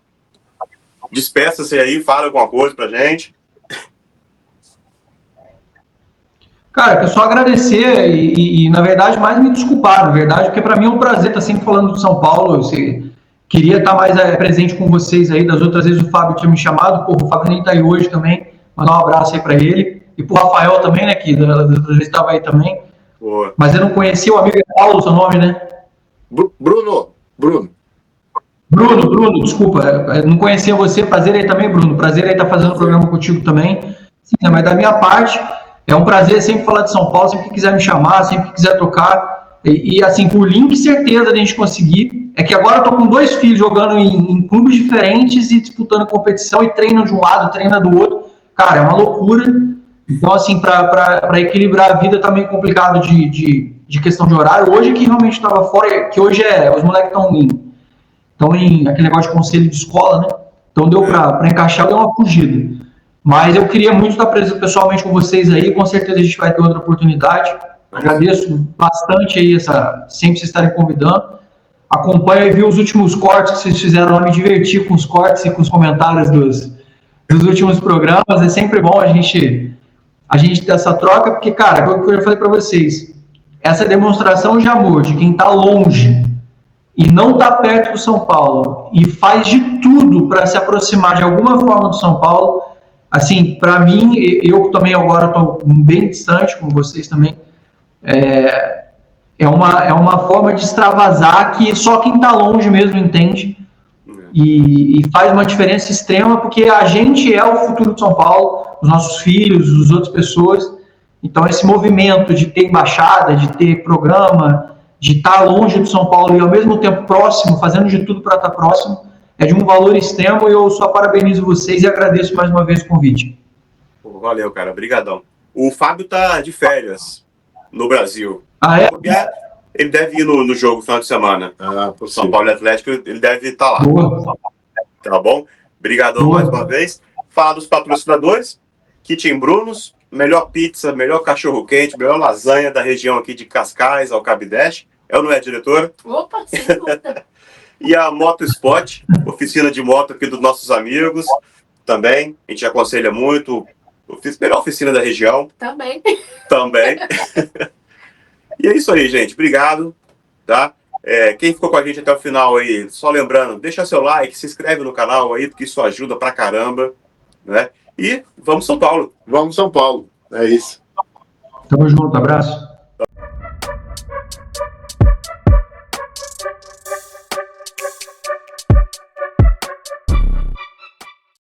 S1: despeça-se aí, fala alguma coisa pra gente.
S3: Cara, eu só agradecer e, na verdade, mais me desculpar, na verdade, porque para mim é um prazer estar sempre falando do São Paulo. Queria estar mais presente com vocês aí. Das outras vezes o Fábio tinha me chamado, o Fábio nem tá aí hoje também. Mandar um abraço aí para ele. E pro Rafael também, né, que das outras vezes estava aí também.
S1: Boa.
S3: Mas eu não conhecia o amigo Paulo, seu nome, né?
S2: Bruno.
S3: Bruno, desculpa. Eu não conhecia você. Prazer aí também, Bruno. Prazer aí estar fazendo o programa contigo também. Sim, mas da minha parte, é um prazer sempre falar de São Paulo, sempre que quiser me chamar, sempre que quiser tocar. E assim, por link, certeza de a gente conseguir. É que agora eu tô com 2 filhos jogando em clubes diferentes e disputando competição e treino de um lado, treina do outro. Cara, é uma loucura. Então, assim, para equilibrar a vida tá meio complicado de questão de horário. Hoje que realmente estava fora, que hoje os moleques estão em aquele negócio de conselho de escola, né? Então deu para encaixar, deu uma fugida. Mas eu queria muito estar presente pessoalmente com vocês aí, com certeza a gente vai ter outra oportunidade. Agradeço bastante aí sempre vocês estarem convidando. Acompanho e vi os últimos cortes que vocês fizeram lá, me divertir com os cortes e com os comentários dos últimos programas. É sempre bom a gente ter essa troca, porque, cara, como eu já falei para vocês, essa demonstração de amor de quem está longe e não está perto do São Paulo e faz de tudo para se aproximar de alguma forma do São Paulo, assim, para mim, eu também agora estou bem distante, como vocês também, é uma forma de extravasar que só quem está longe mesmo entende e faz uma diferença extrema, porque a gente é o futuro de São Paulo, os nossos filhos, as outras pessoas. Então esse movimento de ter embaixada, de ter programa, de estar longe do São Paulo e ao mesmo tempo próximo, fazendo de tudo para estar próximo, é de um valor extremo e eu só parabenizo vocês e agradeço mais uma vez o convite.
S1: Valeu, cara. Obrigadão. O Fábio tá de férias no Brasil.
S3: Ah, é?
S1: Ele deve ir no jogo no final de semana. São Paulo Atlético, ele deve estar lá.
S3: Boa.
S1: Tá bom? Obrigadão mais uma vez. Fala dos patrocinadores. Kitchen Brunos, melhor pizza, melhor cachorro-quente, melhor lasanha da região aqui de Cascais, Alcabideste. É ou não é, diretora?
S4: Opa, segunda.
S1: E a Moto Spot, oficina de moto aqui dos nossos amigos. Também, a gente aconselha muito. Melhor oficina da região.
S4: Também.
S1: E é isso aí, gente. Obrigado. Tá? Quem ficou com a gente até o final aí, só lembrando, deixa seu like, se inscreve no canal aí, porque isso ajuda pra caramba. Né? E vamos São Paulo.
S2: Vamos São Paulo. É isso.
S3: Tamo junto, abraço.